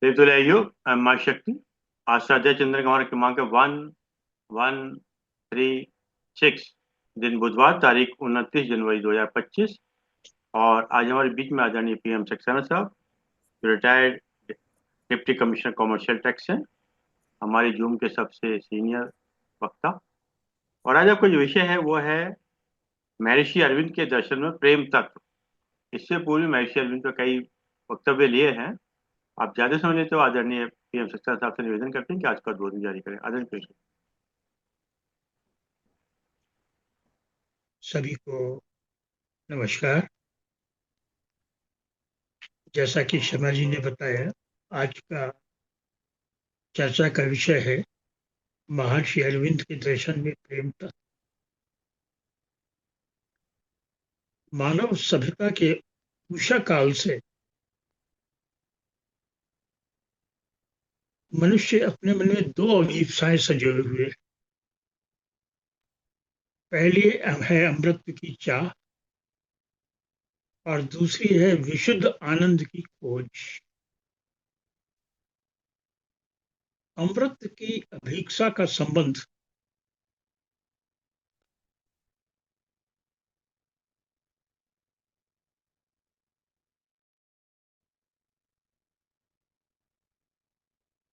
देवतुल्यायु माँ शक्ति। आज श्रद्धा चंद्र हमारा क्रमांक 1136, दिन बुधवार, तारीख 29 जनवरी 2025। और आज हमारे बीच में आदरणीय PM सक्सेना साहब, जो retired deputy commissioner commercial tax हैं, हमारे जूम के सबसे सीनियर वक्ता। और आज आपका जो विषय है वो है महर्षि अरविंद के दर्शन में प्रेम तत्व। इससे पूर्व महर्षि अरविंद पर कई वक्तव्य लिए हैं। आप ज्यादा समझ लेते हो, आदरणीय PM सक्सेना साहब से निवेदन करते हैं कि आज का उद्बोधन जारी करें। आदरणीय PM। सभी को नमस्कार। जैसा कि शर्मा जी ने बताया, आज का चर्चा का विषय है महर्षि अरविंद के दर्शन में प्रेम तत्व। मानव सभ्यता के उषा काल से मनुष्य अपने मन में दो अभिप्साएं सजोए हुए हैं। पहली है अमृत की चाह और दूसरी है विशुद्ध आनंद की खोज। अमृत की अभिप्सा का संबंध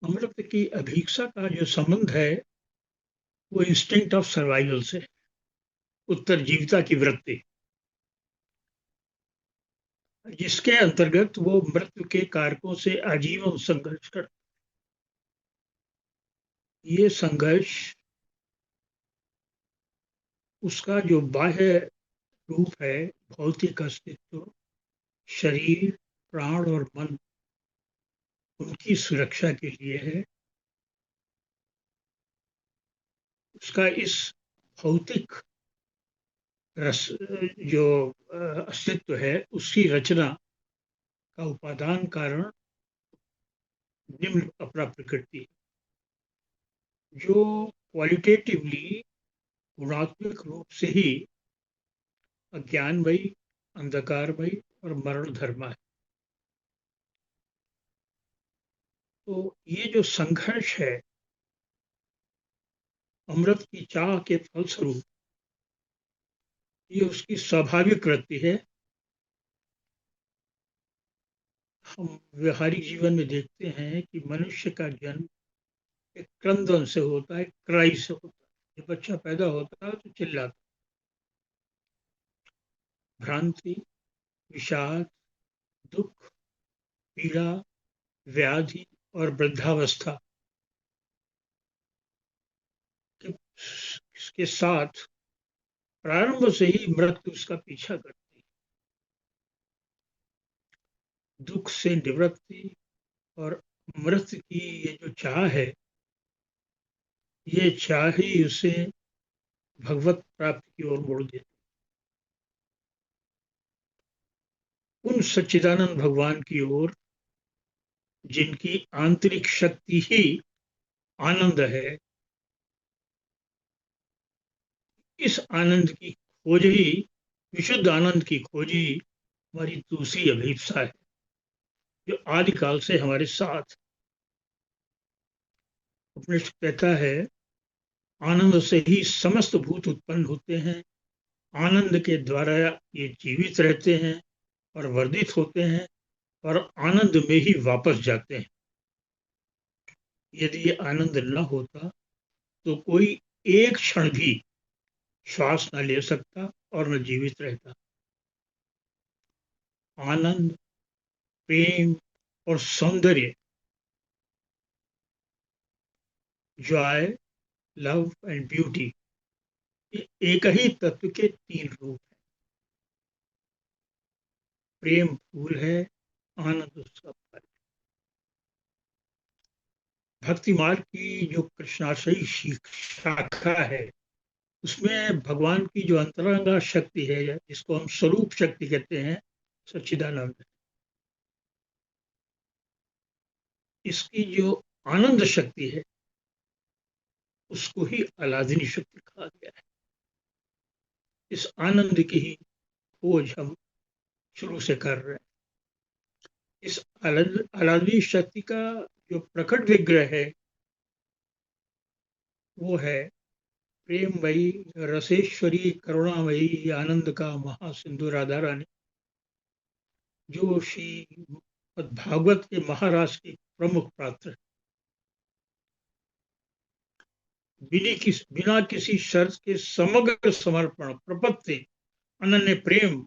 अमृत की अभिप्सा का जो संबंध है वो इंस्टिंक्ट ऑफ सर्वाइवल से, उत्तरजीविता की वृत्ति, जिसके अंतर्गत वो मृत्यु के कारकों से आजीवन संघर्ष कर। ये संघर्ष उसका जो बाह्य रूप है, भौतिक अस्तित्व, शरीर, प्राण और मन, उनकी सुरक्षा के लिए है। उसका इस भौतिक रस जो अस्तित्व है, उसकी रचना का उपादान कारण निम्न अपना प्रकृति है, जो क्वालिटेटिवली, गुणात्मक रूप से ही अज्ञानमयी, अंधकारमयी और मरण धर्मा है। तो ये जो संघर्ष है अमृत की चाह के फलस्वरूप, ये उसकी स्वाभाविक वृत्ति है। हम व्यवहारिक जीवन में देखते हैं कि मनुष्य का जन्म एक क्रंदन से होता है, क्राई से होता है। जब बच्चा पैदा होता है तो चिल्लाता। भ्रांति, विषाद, दुख, पीड़ा, व्याधि और वृद्धावस्था के इसके साथ प्रारंभ से ही मृत्यु उसका पीछा करती है। दुख से निवृत्ति और मृत्यु की ये जो चाह है, ये चाह ही उसे भगवत प्राप्ति की ओर मोड़ देती। उन सच्चिदानंद भगवान की ओर जिनकी आंतरिक शक्ति ही आनंद है, इस आनंद की खोज ही, विशुद्ध आनंद की खोज ही हमारी दूसरी अभिप्सा है, जो आदिकाल से हमारे साथ। उपनिषद कहता है, आनंद से ही समस्त भूत उत्पन्न होते हैं, आनंद के द्वारा ये जीवित रहते हैं और वर्धित होते हैं और आनंद में ही वापस जाते हैं। यदि ये आनंद न होता तो कोई एक क्षण भी श्वास न ले सकता और न जीवित रहता। आनंद, प्रेम और सौंदर्य, जॉय, लव एंड ब्यूटी, ये एक ही तत्व के तीन रूप हैं। प्रेम फूल है, आनंद उसका फल। भक्ति मार्ग की जो कृष्णाशयी शाखा है, उसमें भगवान की जो अंतरंगा शक्ति है, जिसको हम स्वरूप शक्ति कहते हैं, सच्चिदानंद, इसकी जो आनंद शक्ति है उसको ही अलादिनी शक्ति कहा गया है। इस आनंद की ही खोज हम शुरू से कर रहे हैं। इस अलौकिक शक्ति का जो प्रकट विग्रह है वो है प्रेममयी, रसेश्वरी, करुणामयी, आनंद का महासिंधु राधा रानी, जो श्री भागवत के महाराज की प्रमुख पात्र है। बिना किसी शर्त के समग्र समर्पण, प्रपत्ति, अनन्य प्रेम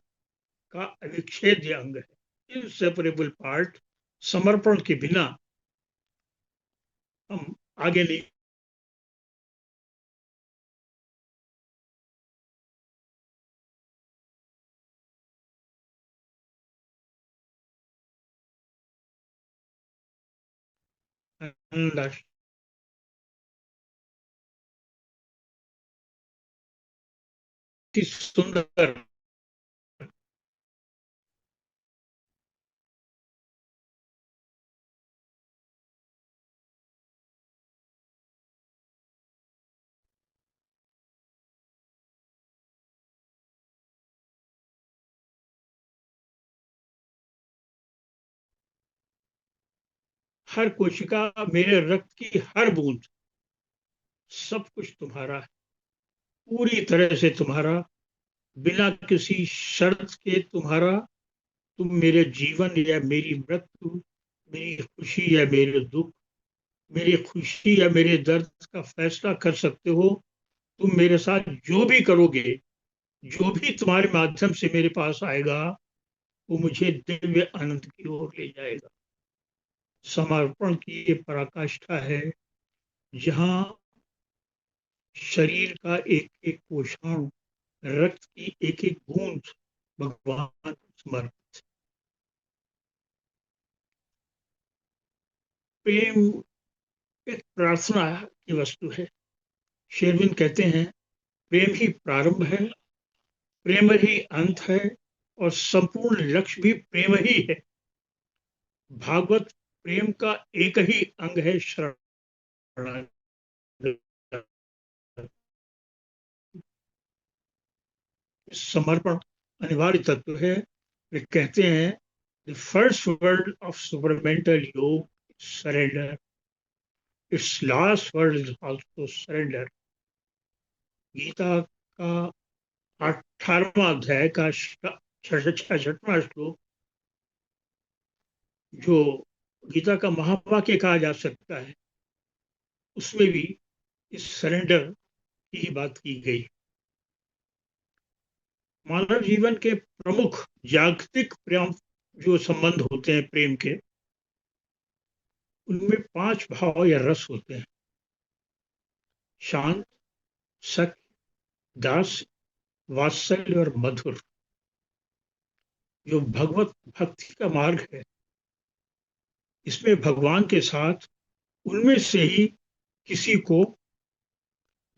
का अविच्छेद्य अंग है। Inseparable part. समर्पण के बिना हम आगे नहीं सुंदर हर कोशिका, मेरे रक्त की हर बूंद, सब कुछ तुम्हारा है, पूरी तरह से तुम्हारा, बिना किसी शर्त के तुम्हारा। तुम मेरे जीवन या मेरी मृत्यु, मेरी खुशी या मेरे दुख, मेरी खुशी या मेरे दर्द का फैसला कर सकते हो। तुम मेरे साथ जो भी करोगे, जो भी तुम्हारे माध्यम से मेरे पास आएगा, वो मुझे दिव्य आनंद की ओर ले जाएगा। समर्पण की ये पराकाष्ठा है, जहाँ शरीर का एक एक कोशाणु, रक्त की एक एक बूंद भगवान को समर्पित। प्रेम एक प्रार्थना की वस्तु है। शेरविन कहते हैं, प्रेम ही प्रारंभ है, प्रेम ही अंत है, और संपूर्ण लक्ष्य भी प्रेम ही है। भागवत प्रेम का एक ही अंग है, शरणागति। समर्पण अनिवार्य तत्व है। वे कहते हैं, the first word of supramental yoga, surrender. It's last word is also surrender. Gita का 18वां अध्याय का 66वां श्लोक, जो गीता का महावाक्य कहा जा सकता है, उसमें भी इस सरेंडर की ही बात की गई। मानव जीवन के प्रमुख जागतिक प्रेम जो संबंध होते हैं प्रेम के, उनमें 5 भाव या रस होते हैं: शांत, सख्य, दास, वात्सल्य और मधुर। जो भगवत भक्ति का मार्ग है, इसमें भगवान के साथ उनमें से ही किसी को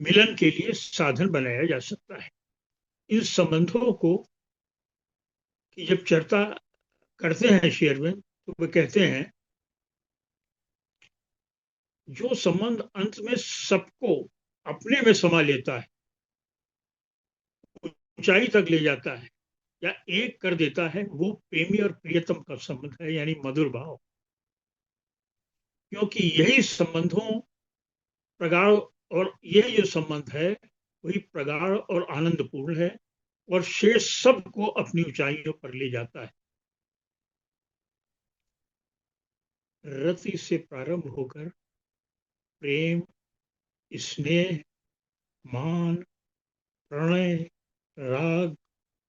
मिलन के लिए साधन बनाया जा सकता है। इन संबंधों को की जब चर्चा करते हैं शेरविन, तो वे कहते हैं, जो संबंध अंत में सबको अपने में समा लेता है, ऊंचाई तक ले जाता है या एक कर देता है, वो प्रेमी और प्रियतम का संबंध है, यानी मधुर भाव। क्योंकि यही संबंधों प्रगाढ़, और यही जो संबंध है वही प्रगाढ़ और आनंदपूर्ण है, और शेष सबको अपनी ऊंचाइयों पर ले जाता है। रति से प्रारंभ होकर प्रेम, स्नेह, मान, प्रणय, राग,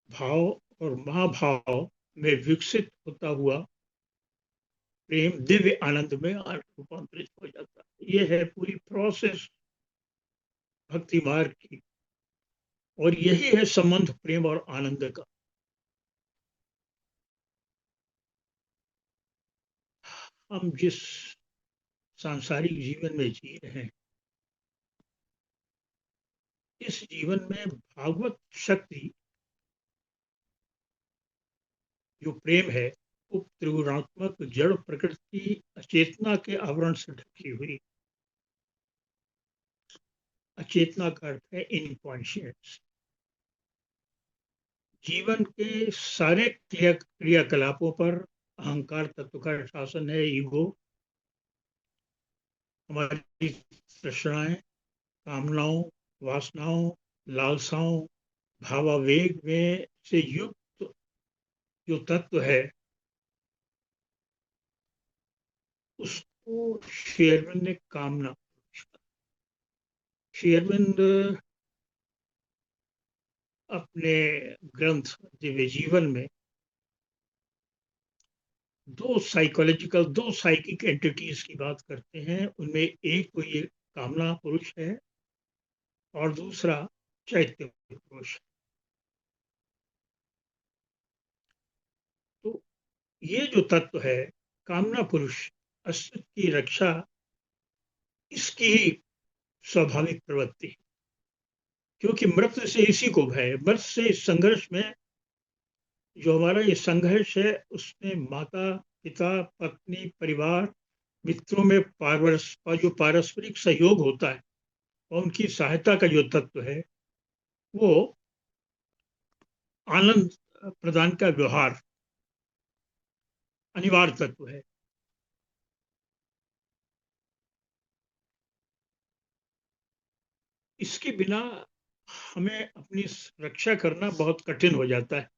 भाव और महाभाव में विकसित होता हुआ प्रेम दिव्य आनंद में रूपांतरित हो जाता है। ये है पूरी प्रोसेस भक्ति मार्ग की, और यही है संबंध प्रेम और आनंद का। हम जिस सांसारिक जीवन में जी रहे हैं, इस जीवन में भागवत शक्ति जो प्रेम है, वो त्रिगुणात्मक जड़ प्रकृति अचेतना के आवरण से ढकी हुई। अचेतना का अर्थ है इनकॉन्शियस। जीवन के सारे क्रियाकलापों पर अहंकार तत्व का शासन है, ईगो। हमारी तृष्णाएं, कामनाओं, वासनाओं, लालसाओं, भावावेग में से युक्त जो तत्व है, उसको शेरविंद ने कामना। शेरविंद अपने ग्रंथ दिव्य जीवन में दो साइकिक एंटिटीज की बात करते हैं। उनमें एक तो ये कामना पुरुष है और दूसरा चैत्य पुरुष। तो ये जो तत्व है कामना पुरुष, अस्तित्व की रक्षा इसकी ही स्वाभाविक प्रवृत्ति, क्योंकि मृत्यु से इसी को भय। मृत्यु से इस संघर्ष में जो हमारा ये संघर्ष है, उसमें माता पिता पत्नी परिवार मित्रों में जो पारस्परिक सहयोग होता है और उनकी सहायता का जो तत्व है, वो आनंद प्रदान का व्यवहार अनिवार्य तत्व है। इसके बिना हमें अपनी रक्षा करना बहुत कठिन हो जाता है।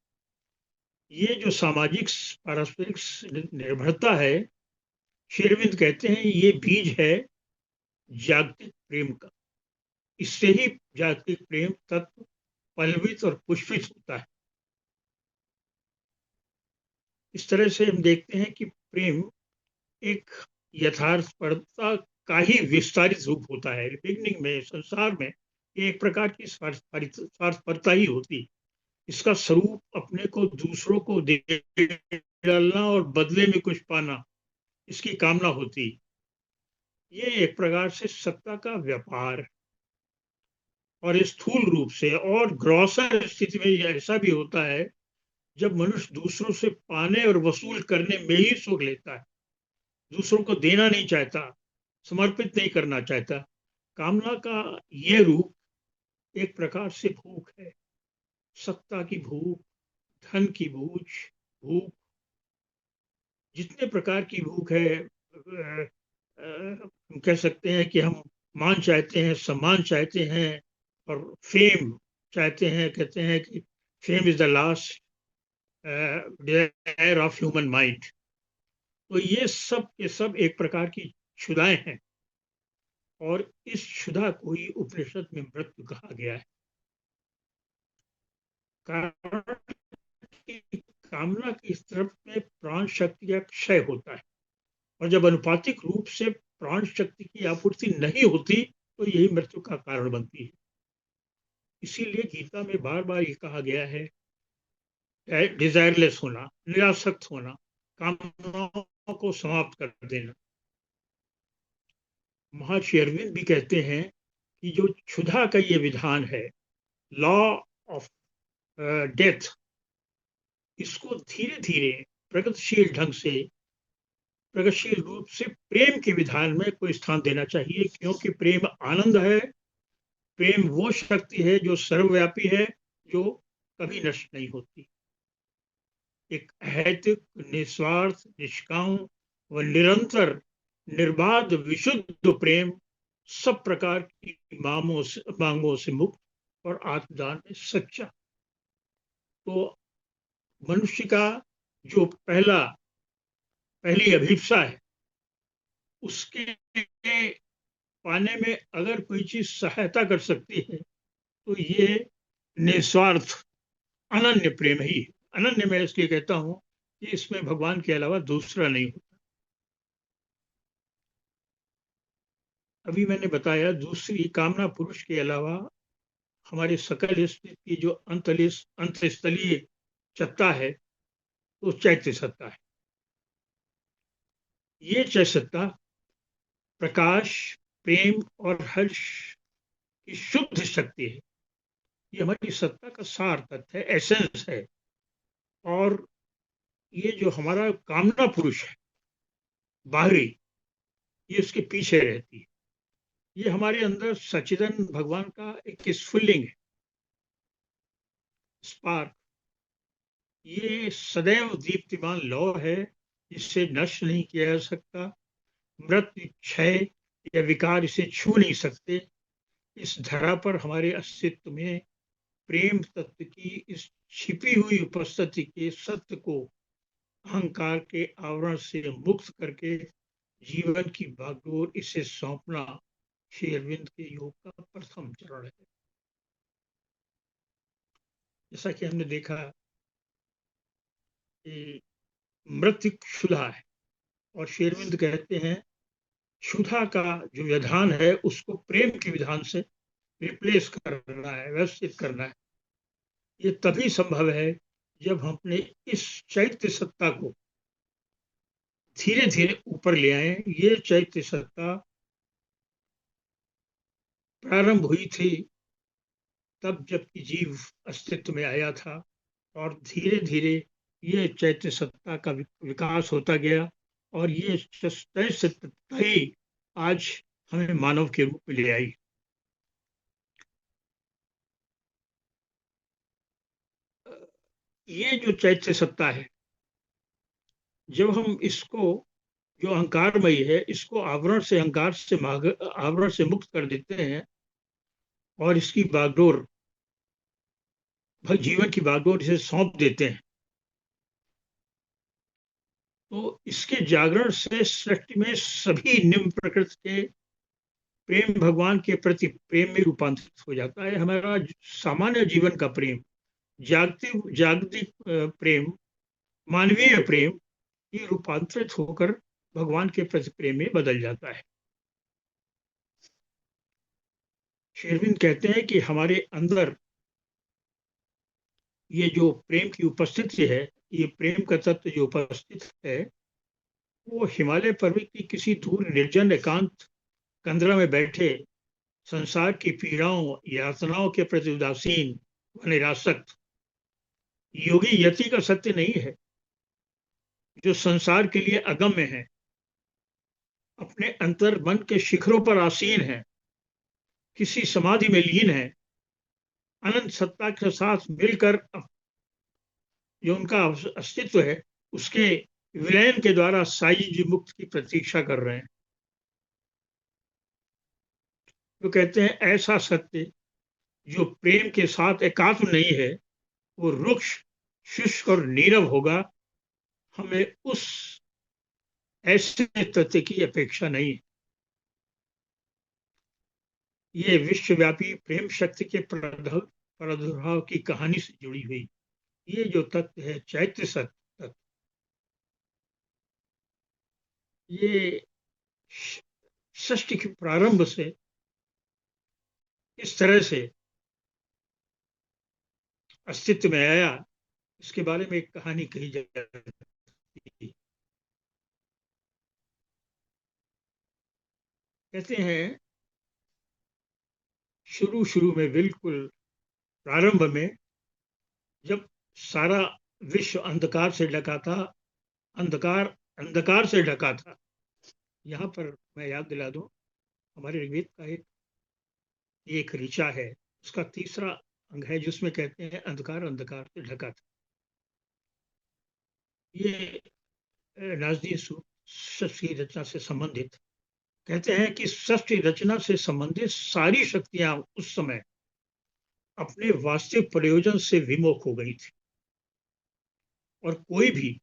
ये जो सामाजिक पारस्परिक निर्भरता है, शेरविंद कहते हैं ये बीज है जागतिक प्रेम का। इससे ही जागतिक प्रेम तत्व पल्लवित और पुष्पित होता है। इस तरह से हम देखते हैं कि प्रेम एक यथार्थता का ही विस्तारित रूप होता है। बिगनिंग में संसार में ये एक प्रकार की स्वार्थपरता ही होती। इसका स्वरूप अपने को दूसरों को दे डालना और बदले में कुछ पाना, इसकी कामना होती। ये एक प्रकार से सत्ता का व्यापार। और स्थूल रूप से और ग्रॉसर स्थिति में ऐसा भी होता है जब मनुष्य दूसरों से पाने और वसूल करने में ही सुख लेता है, दूसरों को देना नहीं चाहता, समर्पित नहीं करना चाहता। कामना का ये रूप एक प्रकार से भूख है, सत्ता की भूख, धन की भूख, जितने प्रकार की भूख है। हम कह सकते हैं कि हम मान चाहते हैं, सम्मान चाहते हैं और फेम चाहते हैं। कहते हैं कि fame is the last desire of human mind. तो ये सब एक प्रकार की क्षुधाएं हैं और इस क्षुधा को ही उपनिषद में मृत्यु कहा गया है। कारण की कामना की तरफ में प्राण शक्ति का क्षय होता है और जब अनुपातिक रूप से प्राण शक्ति की आपूर्ति नहीं होती तो यही मृत्यु का कारण बनती है। इसीलिए गीता में बार बार ये कहा गया है, डिजायरलेस होना, निरासक्त होना, कामनाओं को समाप्त कर देना। महर्षि अरविंद भी कहते हैं कि जो क्षुधा का ये विधान है, लॉ ऑफ डेथ, इसको धीरे धीरे प्रगतिशील ढंग से, प्रगतिशील रूप से प्रेम के विधान में कोई स्थान देना चाहिए, क्योंकि प्रेम आनंद है। प्रेम वो शक्ति है जो सर्वव्यापी है, जो कभी नष्ट नहीं होती। एक अहैतुक, निस्वार्थ, निष्काम व निरंतर निर्बाध विशुद्ध प्रेम सब प्रकार की मांगों से मुक्त और आत्मदान में सच्चा। तो मनुष्य का जो पहली अभिप्सा है, उसके पाने में अगर कोई चीज सहायता कर सकती है तो ये निस्वार्थ अनन्य प्रेम ही। अनन्य मैं इसलिए कहता हूं कि इसमें भगवान के अलावा दूसरा नहीं होता। अभी मैंने बताया दूसरी कामना पुरुष के अलावा हमारे सकल स्थिति की जो अंतस्थलीय सत्ता है, वो चैत्य सत्ता है। ये चैत्य सत्ता प्रकाश, प्रेम और हर्ष की शुद्ध शक्ति है। ये हमारी सत्ता का सार तत्व है, एसेंस है। और ये जो हमारा कामना पुरुष है बाहरी, ये उसके पीछे रहती है। ये हमारे अंदर सच्चिदानंद भगवान का एक स्फुल्लिंग है, स्पार्क। ये सदैव दीप्तिमान लौ है इसे नष्ट नहीं किया जा सकता। मृत्यु, क्षय या विकार इसे छू नहीं सकते। इस धरा पर हमारे अस्तित्व में प्रेम तत्व की इस छिपी हुई उपस्थिति के सत्य को अहंकार के आवरण से मुक्त करके जीवन की बागडोर इसे सौंपना श्री अरविंद के योग का प्रथम चरण है। जैसा कि हमने देखा कि मृत्यु क्षुधा है और श्री अरविंद कहते हैं क्षुधा का जो विधान है उसको प्रेम के विधान से रिप्लेस करना है, व्यवस्थित करना है। ये तभी संभव है जब हम अपने इस चैत्य सत्ता को धीरे धीरे ऊपर ले आए। ये चैत्य सत्ता प्रारंभ हुई थी तब जबकि जीव अस्तित्व में आया था और धीरे धीरे ये चैत्य सत्ता का विकास होता गया और ये चैत्य सत्ता ही आज हमें मानव के रूप में ले आई। ये जो चैत्य सत्ता है, जब हम इसको जो अहंकारमयी है इसको आवरण से मुक्त कर देते हैं और इसकी बागडोर जीवन की बागडोर इसे सौंप देते हैं, तो इसके जागरण से सृष्टि में सभी निम्न प्रकृति के प्रेम भगवान के प्रति प्रेम में रूपांतरित हो जाता है। हमारा सामान्य जीवन का प्रेम, जागतिक प्रेम, मानवीय प्रेम, ये रूपांतरित होकर भगवान के प्रति प्रेम में बदल जाता है। श्री अरविंद कहते हैं कि हमारे अंदर ये जो प्रेम की उपस्थिति है, ये प्रेम का तत्व जो उपस्थित है, वो हिमालय पर्वत की किसी दूर निर्जन एकांत कंदरा में बैठे संसार की पीड़ाओं यातनाओं के प्रति उदासीन व निरासक्त योगी यति का सत्य नहीं है, जो संसार के लिए अगम्य है, अपने अंतर मन के शिखरों पर आसीन है, किसी समाधि में लीन है, अनंत सत्ता के साथ मिलकर जो उनका अस्तित्व है उसके विलयन के द्वारा साई मुक्त की प्रतीक्षा कर रहे हैं। तो कहते हैं ऐसा सत्य जो प्रेम के साथ एकात्म नहीं है वो रुक्ष, शुष्क और नीरव होगा। हमें उस ऐसे तत्व की अपेक्षा नहीं है। ये विश्वव्यापी प्रेम शक्ति के प्रादुर्भाव की कहानी से जुड़ी हुई ये जो तत्व है चैत्य सत्य, ये सृष्टि के प्रारंभ से इस तरह से अस्तित्व में आया, इसके बारे में एक कहानी कही जाती है। कहते हैं शुरू में बिल्कुल प्रारंभ में जब सारा विश्व अंधकार से ढका था, अंधकार से ढका था। यहाँ पर मैं याद दिला दूं, हमारे ऋग्वेद का एक ऋचा है, उसका तीसरा अंग है जिसमें कहते हैं अंधकार से ढका था। ये नाजदीक सृष्टि रचना से संबंधित कहते हैं कि सृष्टि रचना से संबंधित सारी शक्तियां उस समय अपने वास्तविक प्रयोजन से विमुख हो गई थी और कोई भी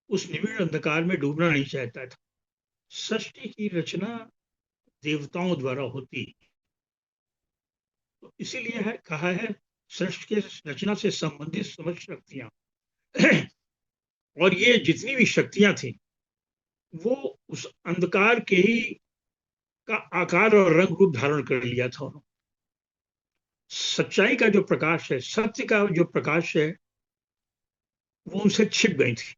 उस निविड़ अंधकार में डूबना नहीं चाहता था। सृष्टि की रचना देवताओं द्वारा होती, तो इसीलिए कहा है सृष्टि के रचना से संबंधित समस्त शक्तियां और ये जितनी भी शक्तियां थी वो उस अंधकार के ही का आकार और रंग रूप धारण कर लिया था उन्होंने। सच्चाई का जो प्रकाश है, सत्य का जो प्रकाश है, वो उनसे छिप गई थी।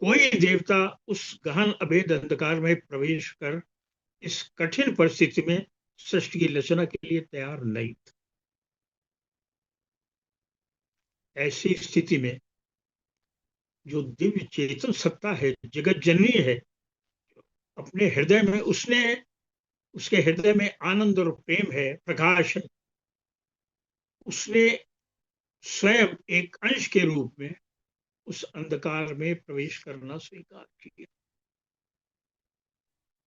कोई देवता उस गहन अभेद अंधकार में प्रवेश कर इस कठिन परिस्थिति में सृष्टि की रचना के लिए तैयार नहीं था। ऐसी स्थिति में जो दिव्य चेतन सत्ता है, जगत जननी है, अपने हृदय में उसके हृदय में आनंद और प्रेम है, प्रकाश है। उसने स्वयं एक अंश के रूप में उस अंधकार में प्रवेश करना स्वीकार किया।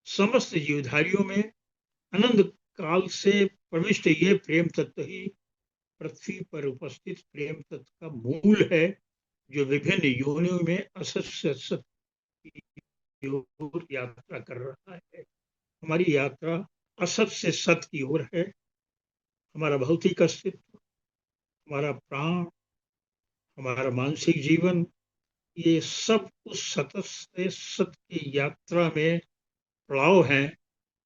समस्त जीवधारियों में अनंत काल से प्रविष्ट ये प्रेम तत्व ही पृथ्वी पर उपस्थित प्रेम तत्व का मूल है, जो विभिन्न योनियों में असत से असत की ओर यात्रा कर रहा है। हमारी यात्रा असत से सत की ओर है। हमारा भौतिक अस्तित्व, हमारा प्राण, हमारा मानसिक जीवन, ये सब उस सत से सत की यात्रा में पड़ाव हैं।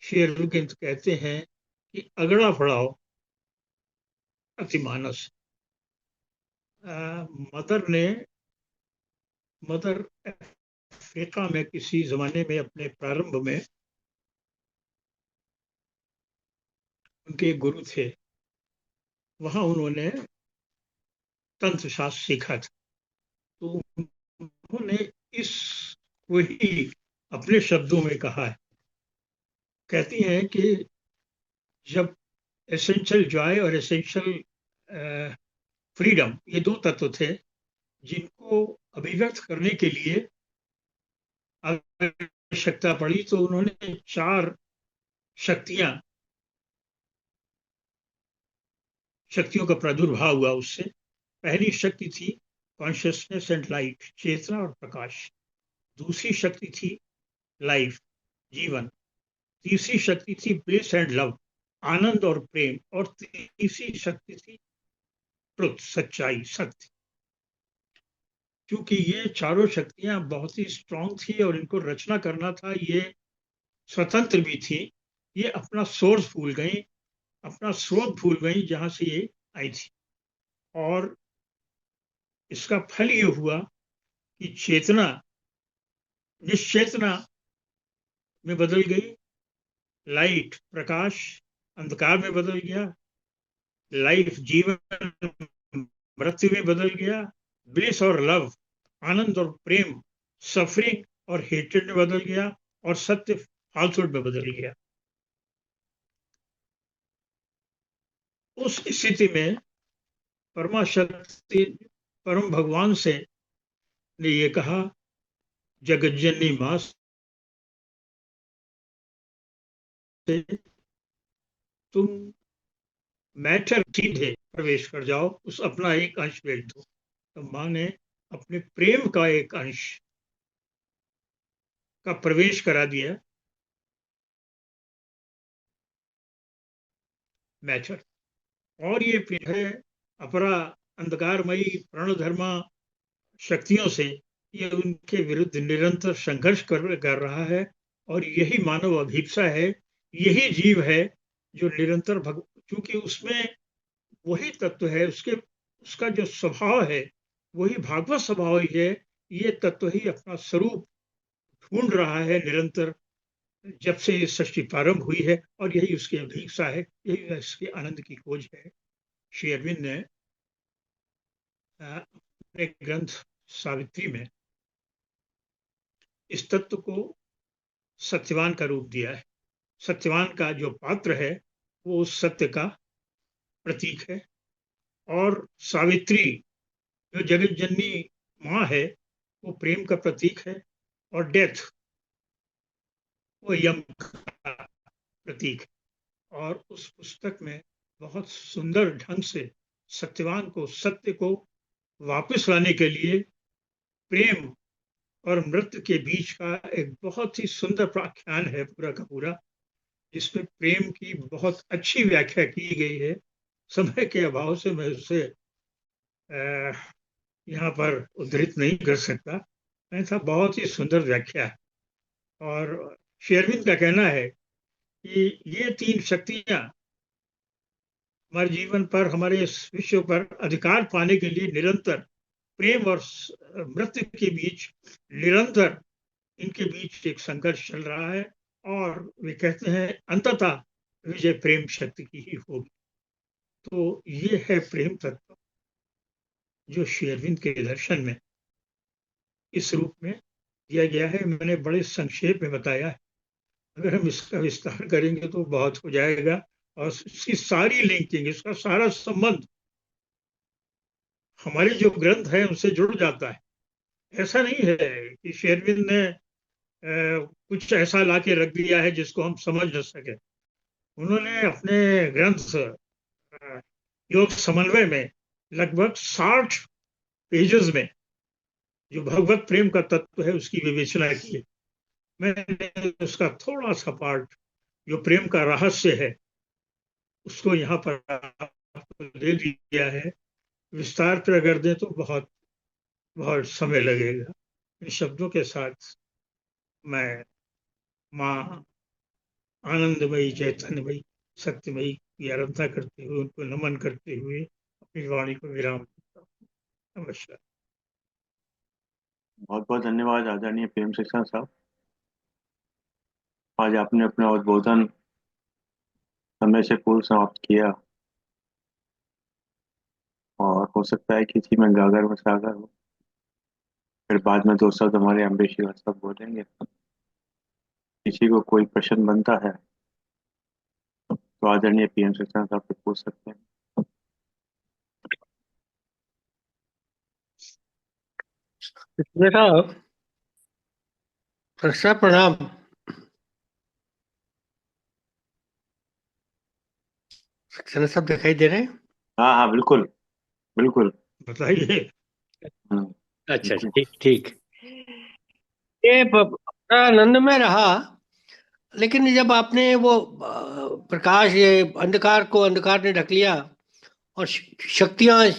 श्री अरविंद कहते हैं कि अगला पड़ाव अतिमानस। मदर अफ्रीका में किसी जमाने में अपने प्रारंभ में उनके एक गुरु थे, वहां उन्होंने तंत्र शास्त्र सीखा था। तो उन्होंने इस वही अपने शब्दों में कहा है। कहती हैं कि जब एसेंशियल जॉय और एसेंशियल फ्रीडम, ये दो तत्व थे जिनको अभिव्यक्त करने के लिए आवश्यकता पड़ी, तो उन्होंने चार शक्तियों का प्रादुर्भाव हुआ उससे। पहली शक्ति थी कॉन्शियसनेस एंड लाइट, चेतना और प्रकाश। दूसरी शक्ति थी लाइफ, जीवन। तीसरी शक्ति थी ब्लिस एंड लव, आनंद और प्रेम। और तीसरी शक्ति थी ट्रुथ, सच्चाई, सत्य। क्योंकि ये चारों शक्तियां बहुत ही स्ट्रांग थी और इनको रचना करना था, ये स्वतंत्र भी थी। ये अपना सोर्स भूल गई, अपना स्रोत भूल गई जहां से ये आई थी। और इसका फल ये हुआ कि चेतना निश्चेतना में बदल गई, लाइट प्रकाश अंधकार में बदल गया, लाइफ जीवन मृत्यु में बदल गया, ब्लिस और लव आनंद और प्रेम सफरिंग और हेट्रेड में बदल गया, और सत्य फाल्सूड में बदल गया। उस स्थिति में परमा शक्ति परम भगवान से ने ये कहा, जगज्जननी मां से तुम मैटर सीधे प्रवेश कर जाओ, उस अपना एक अंश भेज दो। तो मां ने अपने प्रेम का एक अंश का प्रवेश करा दिया, मैटर। और ये प्रेम है अपरा अंधकारमयी प्रणधर्मा शक्तियों से, ये उनके विरुद्ध निरंतर संघर्ष कर रहा है। और यही मानव अभिप्सा है, यही जीव है जो निरंतर क्योंकि उसमें वही तत्व है, उसका जो स्वभाव है वही भागवत स्वभाव ही है। ये तत्व ही अपना स्वरूप ढूंढ रहा है निरंतर, जब से ये सृष्टि प्रारंभ हुई है। और यही उसकी अभिप्सा है, यही इसके आनंद की खोज है। श्री अरविंद ने अपने ग्रंथ सावित्री में इस तत्व को सत्यवान का रूप दिया है। सत्यवान का जो पात्र है वो उस सत्य का प्रतीक है, और सावित्री जो जगत जननी मां है वो प्रेम का प्रतीक है, और डेथ वो यम का प्रतीक है। और उस पुस्तक में बहुत सुंदर ढंग से सत्यवान को, सत्य को वापस लाने के लिए प्रेम और मृत्यु के बीच का एक बहुत ही सुंदर प्राख्यान है पूरा का पूरा, जिसमें प्रेम की बहुत अच्छी व्याख्या की गई है। समय के अभाव से मैं उसे यहाँ पर उद्धृत नहीं कर सकता। ऐसा बहुत ही सुंदर व्याख्या है। और श्री अरविंद का कहना है कि ये तीन शक्तियां हमारे जीवन पर, हमारे इस विश्व पर अधिकार पाने के लिए निरंतर प्रेम और मृत्यु के बीच निरंतर इनके बीच एक संघर्ष चल रहा है। और वे कहते हैं अंततः विजय प्रेम शक्ति की ही होगी। तो ये है प्रेम तत्व जो श्री अरविंद के दर्शन में इस रूप में दिया गया है। मैंने बड़े संक्षेप में बताया है, अगर हम इसका विस्तार करेंगे तो बहुत हो जाएगा। और इसकी सारी लिंकिंग, इसका सारा संबंध हमारे जो ग्रंथ है उनसे जुड़ जाता है। ऐसा नहीं है कि शेरविन ने कुछ ऐसा ला के रख दिया है जिसको हम समझ न सके। उन्होंने अपने ग्रंथ योग समन्वय में लगभग 60 पेजेस में जो भगवत प्रेम का तत्व है उसकी विवेचना की है। मैंने उसका थोड़ा सा पार्ट जो प्रेम का रहस्य है उसको यहाँ पर आपको दे दिया है। विस्तार पर अगर दें तो बहुत बहुत समय लगेगा। इन शब्दों के साथ मैं माँ आनंदमयी, चैतन्यमयी, सत्यमयी की आराधना करते हुए, उनको नमन करते हुए अपनी वाणी को विराम देता हूँ। नमस्कार। बहुत बहुत धन्यवाद आदरणीय प्रेम सक्सेना साहब। आज आपने अपना उद्बोधन समय से पूर्व समाप्त किया, और हो सकता है किसी में गागर में सागर हो। फिर बाद में दो शब्द हमारे अम्बेश श्रीवास्तव बोलेंगे। किसी को कोई प्रश्न बनता है तो आदरणीय पीएम सक्सेना साहब से पूछ सकते हैं। मेरा प्रश्न प्रणाम। सक्सेना सब दिखाई दे रहे हैं? हाँ हाँ, बिल्कुल बिल्कुल। बताइए। हम्म, अच्छा, बिल्कुल। ठीक ठीक। ये बड़ा आनंद में रहा, लेकिन जब आपने वो प्रकाश, ये अंधकार को अंधकार ने ढक लिया और शक्तियां,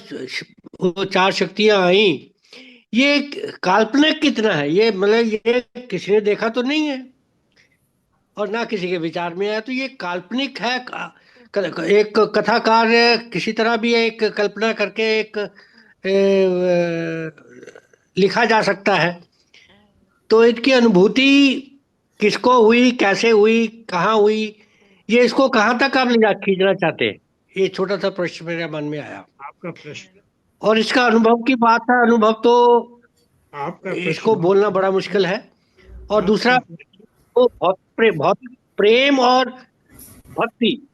वो चार शक्तियां आई, ये काल्पनिक कितना है? ये मतलब ये किसी ने देखा तो नहीं है और ना किसी के विचार में आया, तो ये काल्पनिक है। एक कथाकार किसी तरह भी एक कल्पना करके एक लिखा जा सकता है। तो इनकी अनुभूति किसको हुई, कैसे हुई, कहाँ हुई, ये इसको कहाँ तक आप ले जा खींचना चाहते हैं? ये छोटा सा प्रश्न मेरे मन में आया। आपका प्रश्न और इसका अनुभव की बात है, अनुभव तो आपका प्रश्न इसको बहुत बोलना बड़ा मुश्किल है। और दूसरा, आपका वो बहुत प्रेम और भक्ति,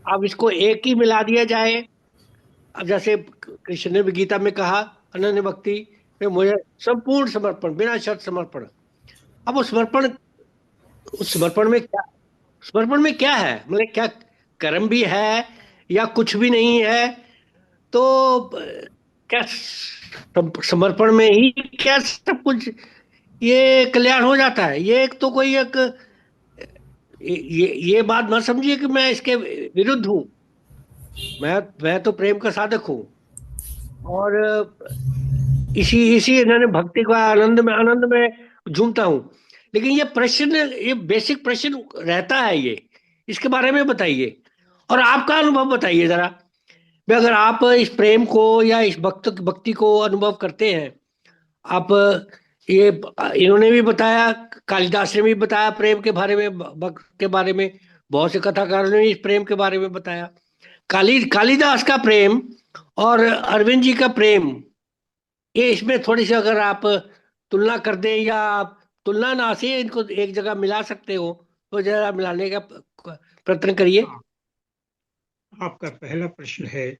अब इसको एक ही मिला दिया जाए। अब जैसे कृष्ण ने भी गीता में कहा, अनन्य भक्ति में मुझे संपूर्ण समर्पण, बिना शर्त समर्पण। अब वो समर्पण, उस समर्पण में क्या है? मतलब क्या कर्म भी है या कुछ भी नहीं है? तो क्या समर्पण में ही क्या सब कुछ ये कल्याण हो जाता है? ये एक तो कोई एक, ये बात ना समझिए कि मैं इसके विरुद्ध हूँ। मैं तो प्रेम का साधक हूँ, और इसी इसी इन्होंने भक्ति का आनंद में झूमता हूँ। लेकिन ये प्रश्न, ये बेसिक प्रश्न रहता है, ये इसके बारे में बताइए और आपका अनुभव बताइए जरा। भी अगर आप इस प्रेम को या इस भक्ति को अनुभव करते हैं, आप ये, इन्होंने भी बताया, कालिदास ने भी बताया प्रेम के बारे में, भक्त के बारे में, बहुत से कथाकारों ने इस प्रेम के बारे में बताया। कालिदास का प्रेम और अरविंद जी का प्रेम, ये इसमें थोड़ी सी अगर आप तुलना कर दें, या आप तुलना ना से इनको एक जगह मिला सकते हो, तो जरा मिलाने का प्रयत्न करिए। आपका पहला प्रश्न है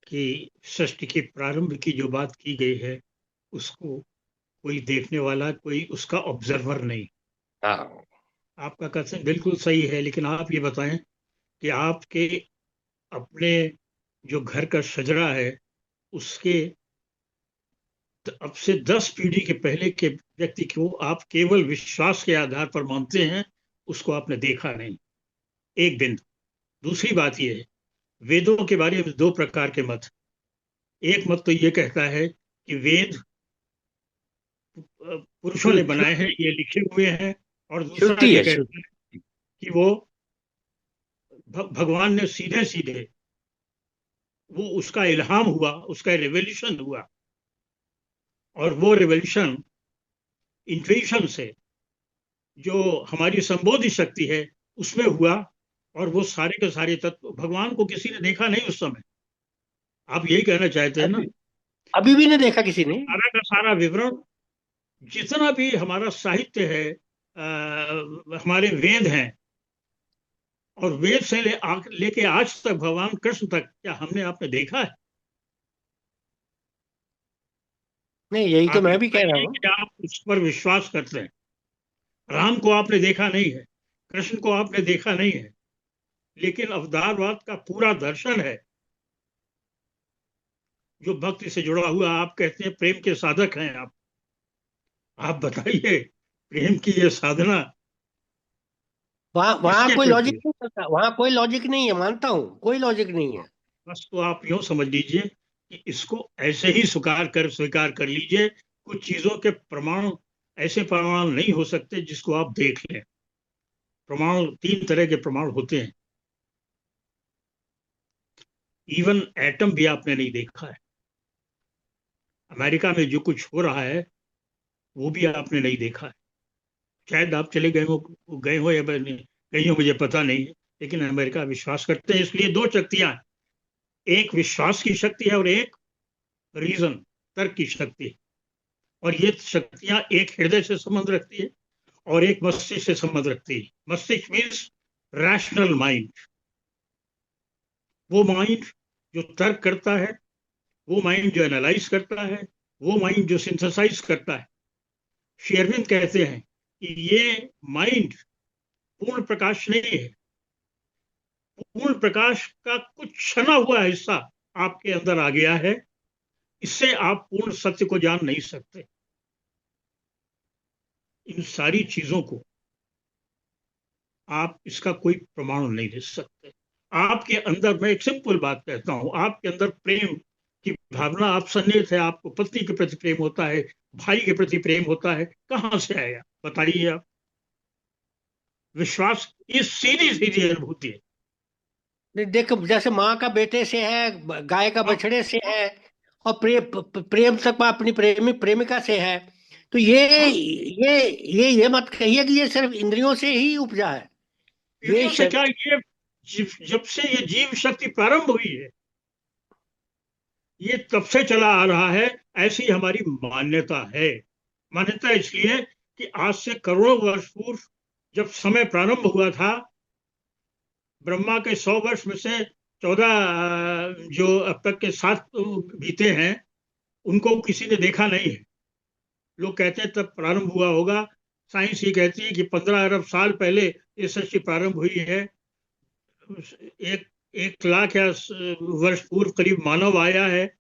कि सृष्टि के प्रारंभ की जो बात की गई है उसको कोई देखने वाला, कोई उसका ऑब्जर्वर नहीं। हाँ। आपका कथन बिल्कुल सही है, लेकिन आप ये बताएं कि आपके अपने जो घर का शजरा है उसके अब से 10 पीढ़ी के पहले के व्यक्ति को आप केवल विश्वास के आधार पर मानते हैं, उसको आपने देखा नहीं। एक बिंदु। दूसरी बात यह है, वेदों के बारे में दो प्रकार के मत। एक मत तो ये कहता है कि वेद पुरुषों ने बनाए हैं, ये लिखे हुए हैं। और दूसरा श्रुति ये है, कहता है कि वो भगवान ने सीधे सीधे, वो उसका इल्हाम हुआ, उसका रेवोल्यूशन हुआ, और वो रेवोल्यूशन इंट्यूशन से, जो हमारी संबोधि शक्ति है, उसमें हुआ। और वो सारे के सारे तत्व, भगवान को किसी ने देखा नहीं उस समय। आप यही कहना चाहते हैं ना? अभी भी नहीं देखा किसी ने। सारा का सारा विवरण, जितना भी हमारा साहित्य है, हमारे वेद हैं, और वेद से लेके आज तक भगवान कृष्ण तक, क्या हमने आपने देखा है? नहीं, यही तो आप मैं ये भी कह रहा बताइए हूँ। कि आप उस पर विश्वास करते हैं। राम को आपने देखा नहीं है, कृष्ण को आपने देखा नहीं है, लेकिन अवतारवाद का पूरा दर्शन है जो भक्ति से जुड़ा हुआ। आप कहते हैं प्रेम के साधक हैं आप बताइए प्रेम की ये साधना वहां वहां किसके कोई प्रति लॉजिक है? नहीं चलता, वहां कोई लॉजिक नहीं है, मानता हूँ, कोई लॉजिक नहीं है। बस तो आप यूं समझ लीजिए कि इसको ऐसे ही स्वीकार कर लीजिए। कुछ चीजों के प्रमाण ऐसे प्रमाण नहीं हो सकते जिसको आप देख लें। प्रमाण तीन तरह के प्रमाण होते हैं। इवन एटम भी आपने नहीं देखा है। अमेरिका में जो कुछ हो रहा है वो भी आपने नहीं देखा है। शायद आप चले गए हो या गई हो, मुझे पता नहीं है, लेकिन अमेरिका विश्वास करते हैं। इसलिए दो शक्तियां हैं, एक विश्वास की शक्ति है और एक रीजन, तर्क की शक्ति है। और ये शक्तियां एक हृदय से संबंध रखती है और एक मस्तिष्क से संबंध रखती है। मस्तिष्क मीन्स रैशनल माइंड, वो माइंड जो तर्क करता है, वो माइंड जो एनालाइज करता है, वो माइंड जो सिंथेसाइज करता है। श्री अरविंद कहते हैं कि ये माइंड पूर्ण प्रकाश नहीं है। पूर्ण प्रकाश का कुछ छना हुआ हिस्सा आपके अंदर आ गया है, इससे आप पूर्ण सत्य को जान नहीं सकते। इन सारी चीजों को आप इसका कोई प्रमाण नहीं दे सकते। आपके अंदर, मैं एक सिंपल बात कहता हूं, आपके अंदर प्रेम की भावना, आप सन्निहित है, आपको पत्नी के प्रति प्रेम होता है, भाई के प्रति प्रेम होता है, कहां से आया बताइए आप? विश्वास ये सीधी सीधी अनुभूति है। नहीं, देखो, जैसे माँ का बेटे से है, गाय का अब बछड़े से है, और प्रेम तक अपनी प्रेमिका से है। तो ये मत कहिए कि ये सिर्फ इंद्रियों से ही उपजा है। ये पीढ़ियों से क्या, ये जब से ये जीव शक्ति प्रारंभ हुई है, ये तब से चला आ रहा है। ऐसी हमारी मान्यता है। मान्यता इसलिए कि आज से करोड़ों वर्ष पूर्व जब समय प्रारंभ हुआ था, ब्रह्मा के 100 वर्ष में से 14 जो अब तक के 7 बीते हैं, उनको किसी ने देखा नहीं है। लोग कहते हैं तब प्रारंभ हुआ होगा। साइंस ये कहती है कि 15 अरब साल पहले ये सृष्टि प्रारंभ हुई है। एक 1 लाख या वर्ष पूर्व करीब मानव आया है,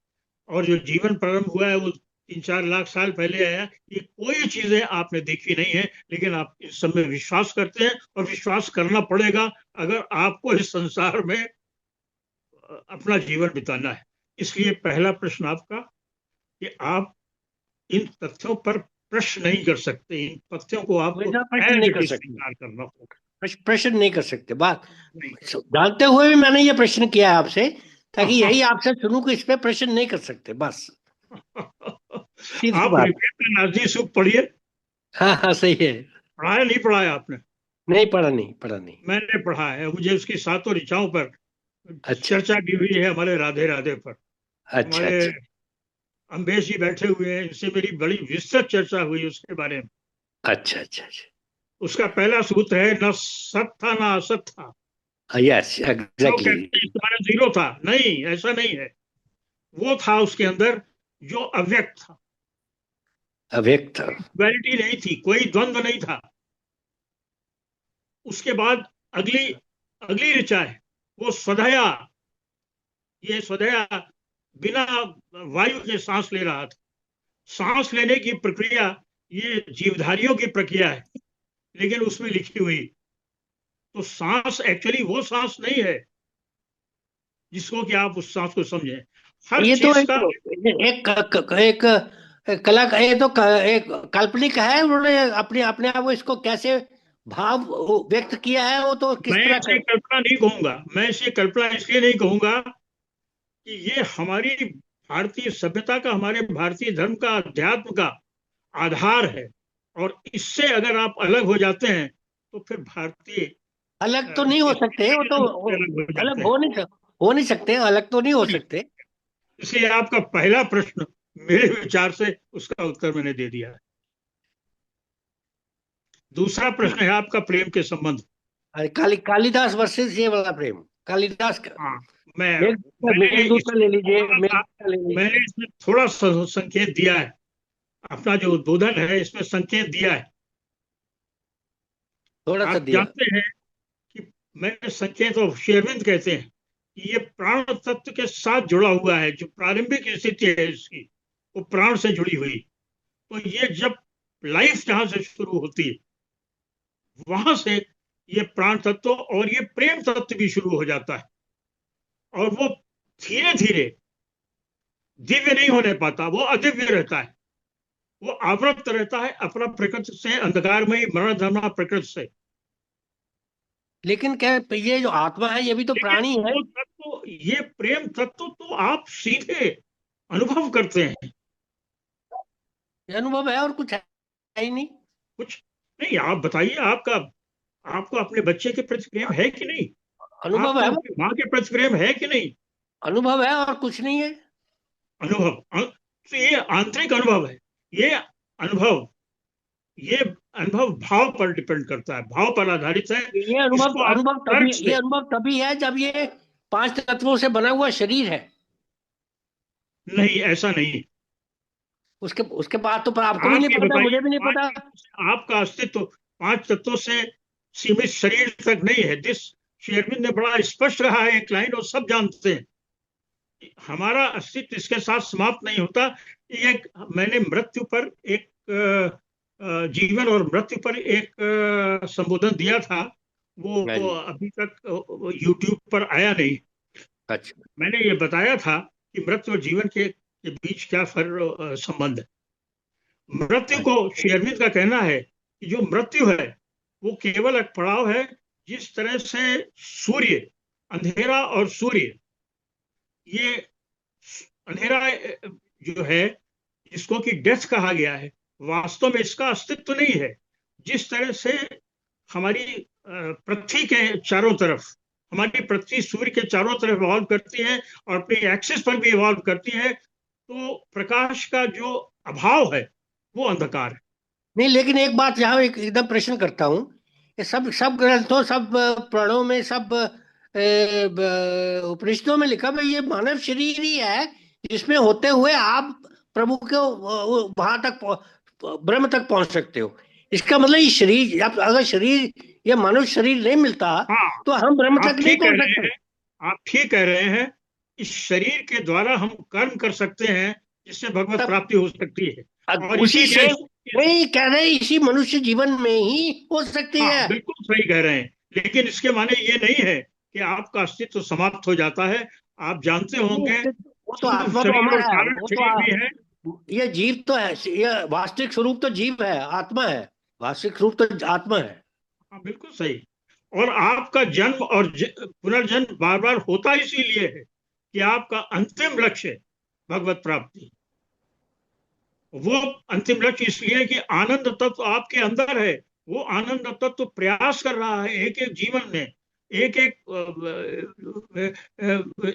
और जो जीवन प्रारंभ हुआ है वो 3-4 लाख साल पहले आया। ये कोई चीजें आपने देखी नहीं है, लेकिन आप इस सब में विश्वास करते हैं, और विश्वास करना पड़ेगा अगर आपको इस संसार में अपना जीवन बिताना है। इसलिए पहला प्रश्न आपका कि आप इन तथ्यों पर प्रश्न नहीं कर सकते। इन तथ्यों को आपको वैसा प्रश्न एज नहीं इट कर इज सकते, स्वीकार करना होगा। प्रश्न नहीं कर सकते बात। नहीं। जानते हुए भी मैंने ये प्रश्न किया है आपसे, ताकि यही आपसे सुनूं कि इस पे प्रश्न नहीं कर सकते, बस सीधी आप बात। विवेक नाजी सूख पढ़िए। हाँ हाँ, सही है। पढ़ाया नहीं पढ़ाया आपने? नहीं पढ़ा, नहीं पढ़ा, नहीं। मैंने पढ़ा है, मुझे उसकी 7 ऋचाओं पर अच्छा चर्चा की हुई है, हमारे राधे राधे पर। अच्छा हमारे अच्छा अम्बेश जी बैठे हुए हैं, इनसे मेरी बड़ी विस्तृत चर्चा हुई उसके बारे में। अच्छा अच्छा अच्छा। उसका पहला सूत्र है, न सत था न असत था। यस, लोग एग्जैक्टली। कहते हैं तुम्हारा जीरो था, नहीं, ऐसा नहीं है। वो था उसके अंदर जो अव्यक्त था। अव्यक्त। क्वालिटी नहीं थी, कोई द्वंद्व नहीं था। उसके बाद अगली अगली ऋचा है, वो स्वधया। ये स्वधया बिना वायु के सांस ले रहा था। सांस लेने की प्रक्रिया ये जीवधारियों की प्रक्रिया है, लेकिन उसमें लिखी हुई। तो सांस एक्चुअली वो सांस नहीं है जिसको कि आप उस सांस को समझें। हर ये तो चीज का एक कला का, ये तो एक काल्पनिक है। उन्होंने अपने अपने आप वो इसको कैसे भाव व्यक्त किया है, वो तो किस मैं तरह इसे का। कल्पना नहीं कहूंगा। मैं इसे कल्पना इसलिए नहीं कहूंगा कि ये हमारी भारतीय सभ्यता का, हमारे भारतीय धर्म का, अध्यात्म का आधार है। और इससे अगर आप अलग हो जाते हैं तो फिर भारतीय अलग तो नहीं हो सकते, वो तो अलग हो जाते अलग हैं। हो नहीं सकते, अलग तो नहीं हो सकते। इसलिए आपका पहला प्रश्न मेरे विचार से उसका उत्तर मैंने दे दिया है। दूसरा प्रश्न है आपका प्रेम के संबंध। अरे कालिदास वर्सेस ये वाला प्रेम, कालिदास का। हाँ, मैं मेघदूत मैंने का ले लीजिए, मेघदूत का ले लीजिए। मैंने इसमें थोड़ा सा संकेत दिया है अपना जो उद्बोधन है इसमें संकेत दिया है। थोड़ा सा आप दिया। जानते हैं कि मैंने संकेत और शेरविंद कहते हैं कि ये प्राण तत्व के साथ जुड़ा हुआ है। जो प्रारंभिक स्थिति है इसकी, वो प्राण से जुड़ी हुई। तो ये जब लाइफ जहां से शुरू होती है, वहां से ये प्राण तत्व और ये प्रेम तत्व भी शुरू हो जाता है। और वो धीरे धीरे दिव्य नहीं होने पाता, वो अदिव्य रहता है। वो आवृत रहता है अपना प्रकृति से, अंधकारमयी मरण धर्मा प्रकृति से। लेकिन क्या ये जो आत्मा है ये भी तो लेकिन प्राणी है। वो तत्व, ये प्रेम तत्व तो आप सीधे अनुभव करते हैं। ये अनुभव है और कुछ है ही नहीं। कुछ नहीं। आप बताइए, आपका, आपको अपने बच्चे के प्रति प्रेम है कि नहीं? अनुभव आपको है, अपनी माँ के प्रति प्रेम है कि नहीं? अनुभव है और कुछ नहीं है। अनुभव तो ये आंतरिक अनुभव है। ये अनुभव, ये अनुभव भाव पर डिपेंड करता है, भाव पर आधारित है। ये अनुभव इसको आप अनुभव तभी तर्क ये से, अनुभव तभी है जब ये 5 तत्वों से बना हुआ शरीर है। नहीं ऐसा नहीं। उसके उसके बाद तो पर आपको भी आप नहीं ये पता, बताइए, मुझे भी नहीं पांच पता। तत्वों से आपका अस्तित्व पांच तत्वों से सीमित शरीर तक नहीं है। जिस शेरविंद ने बड़ा स्पष्ट रहा है एक लाइन, और सब जानते हैं, हमारा अस्तित्व इसके साथ समाप्त नहीं होता। एक, मैंने मृत्यु पर एक जीवन और मृत्यु पर एक संबोधन दिया था। वो हाँ जी। अभी तक यूट्यूब पर आया नहीं। अच्छा। मैंने ये बताया था कि मृत्यु और जीवन के बीच क्या संबंध है। मृत्यु को, अच्छा। श्री अरविंद का कहना है कि जो मृत्यु है वो केवल एक पड़ाव है। जिस तरह से सूर्य, अंधेरा और सूर्य, ये अंधेरा जो है, जिसको कि डेथ कहा गया है, वास्तव में इसका अस्तित्व नहीं है। जिस तरह से हमारी पृथ्वी के चारों तरफ, हमारी पृथ्वी सूर्य के चारों तरफ इवॉल्व करती है और अपनी एक्सिस पर भी इवॉल्व करती है, तो प्रकाश का जो अभाव है वो अंधकार है। नहीं, लेकिन एक बात यहाँ एकदम प्रश्न करता हूँ। ये सब सब ग्रंथों, सब पुराणों में, सब उपनिषदों में लिखा है ये मानव शरीर ही है जिसमें होते हुए आप प्रभु के वहां तक ब्रह्म तक पहुंच सकते हो। इसका मतलब ये शरीर, अगर शरीर, ये मानव शरीर नहीं मिलता हाँ, तो हम ब्रह्म आप तक नहीं ठीक कह पहुंच रहे सकते। हैं। आप ठीक कह रहे हैं। इस शरीर के द्वारा हम कर्म कर सकते हैं जिससे भगवत तब प्राप्ति हो सकती है। और उसी इसीलिए से नहीं कह रहे, इसी मनुष्य जीवन में ही हो सकती हाँ, है। बिल्कुल सही कह रहे हैं। लेकिन इसके माने ये नहीं है कि आपका अस्तित्व समाप्त हो जाता है। आप जानते नहीं, होंगे, वो तो स्थूल आत्मा तो शरीर अमर और है, कारण वो तो शरीर भी है। ये जीव तो है, ये वास्तविक स्वरूप तो जीव है, आत्मा है। वास्तविक रूप तो आत्मा है। हाँ, बिल्कुल सही। और आपका जन्म और पुनर्जन्म बार बार होता इसीलिए है कि आपका अंतिम लक्ष्य है भगवत प्राप्ति। वो अंतिम लक्ष्य इसलिए है कि आनंद तत्व आपके अंदर है। वो आनंद तत्व प्रयास कर रहा है एक एक जीवन में, एक एक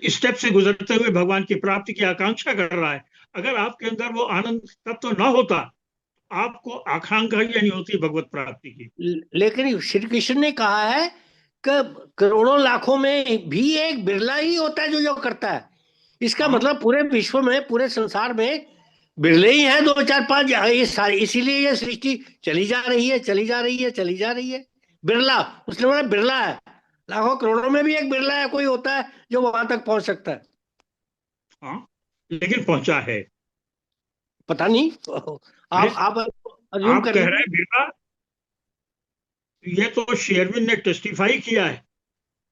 स्टेप से गुजरते हुए भगवान की प्राप्ति की आकांक्षा कर रहा है। अगर आपके अंदर वो आनंद तत्व न होता, आपको आकांक्षा ही नहीं होती भगवत प्राप्ति की। लेकिन श्री कृष्ण ने कहा है कि करोड़ों लाखों में भी एक बिरला ही होता है जो जो करता है। इसका हाँ, मतलब पूरे विश्व में, पूरे संसार में बिरले ही हैं, 2 4 5, ये सारी, इसीलिए ये सृष्टि चली जा रही है, चली जा रही है, चली जा रही है। बिरला, उसने बोला बिरला है। लाखों करोड़ों में भी एक बिरला है, कोई होता है जो वहां तक पहुंच सकता है। हाँ, लेकिन पहुंचा है। पता नहीं। अरे, आप अज्यूम आप कर कह रहे लीजिए। हैं बिरला, ये तो शेरविन ने टेस्टिफाई किया है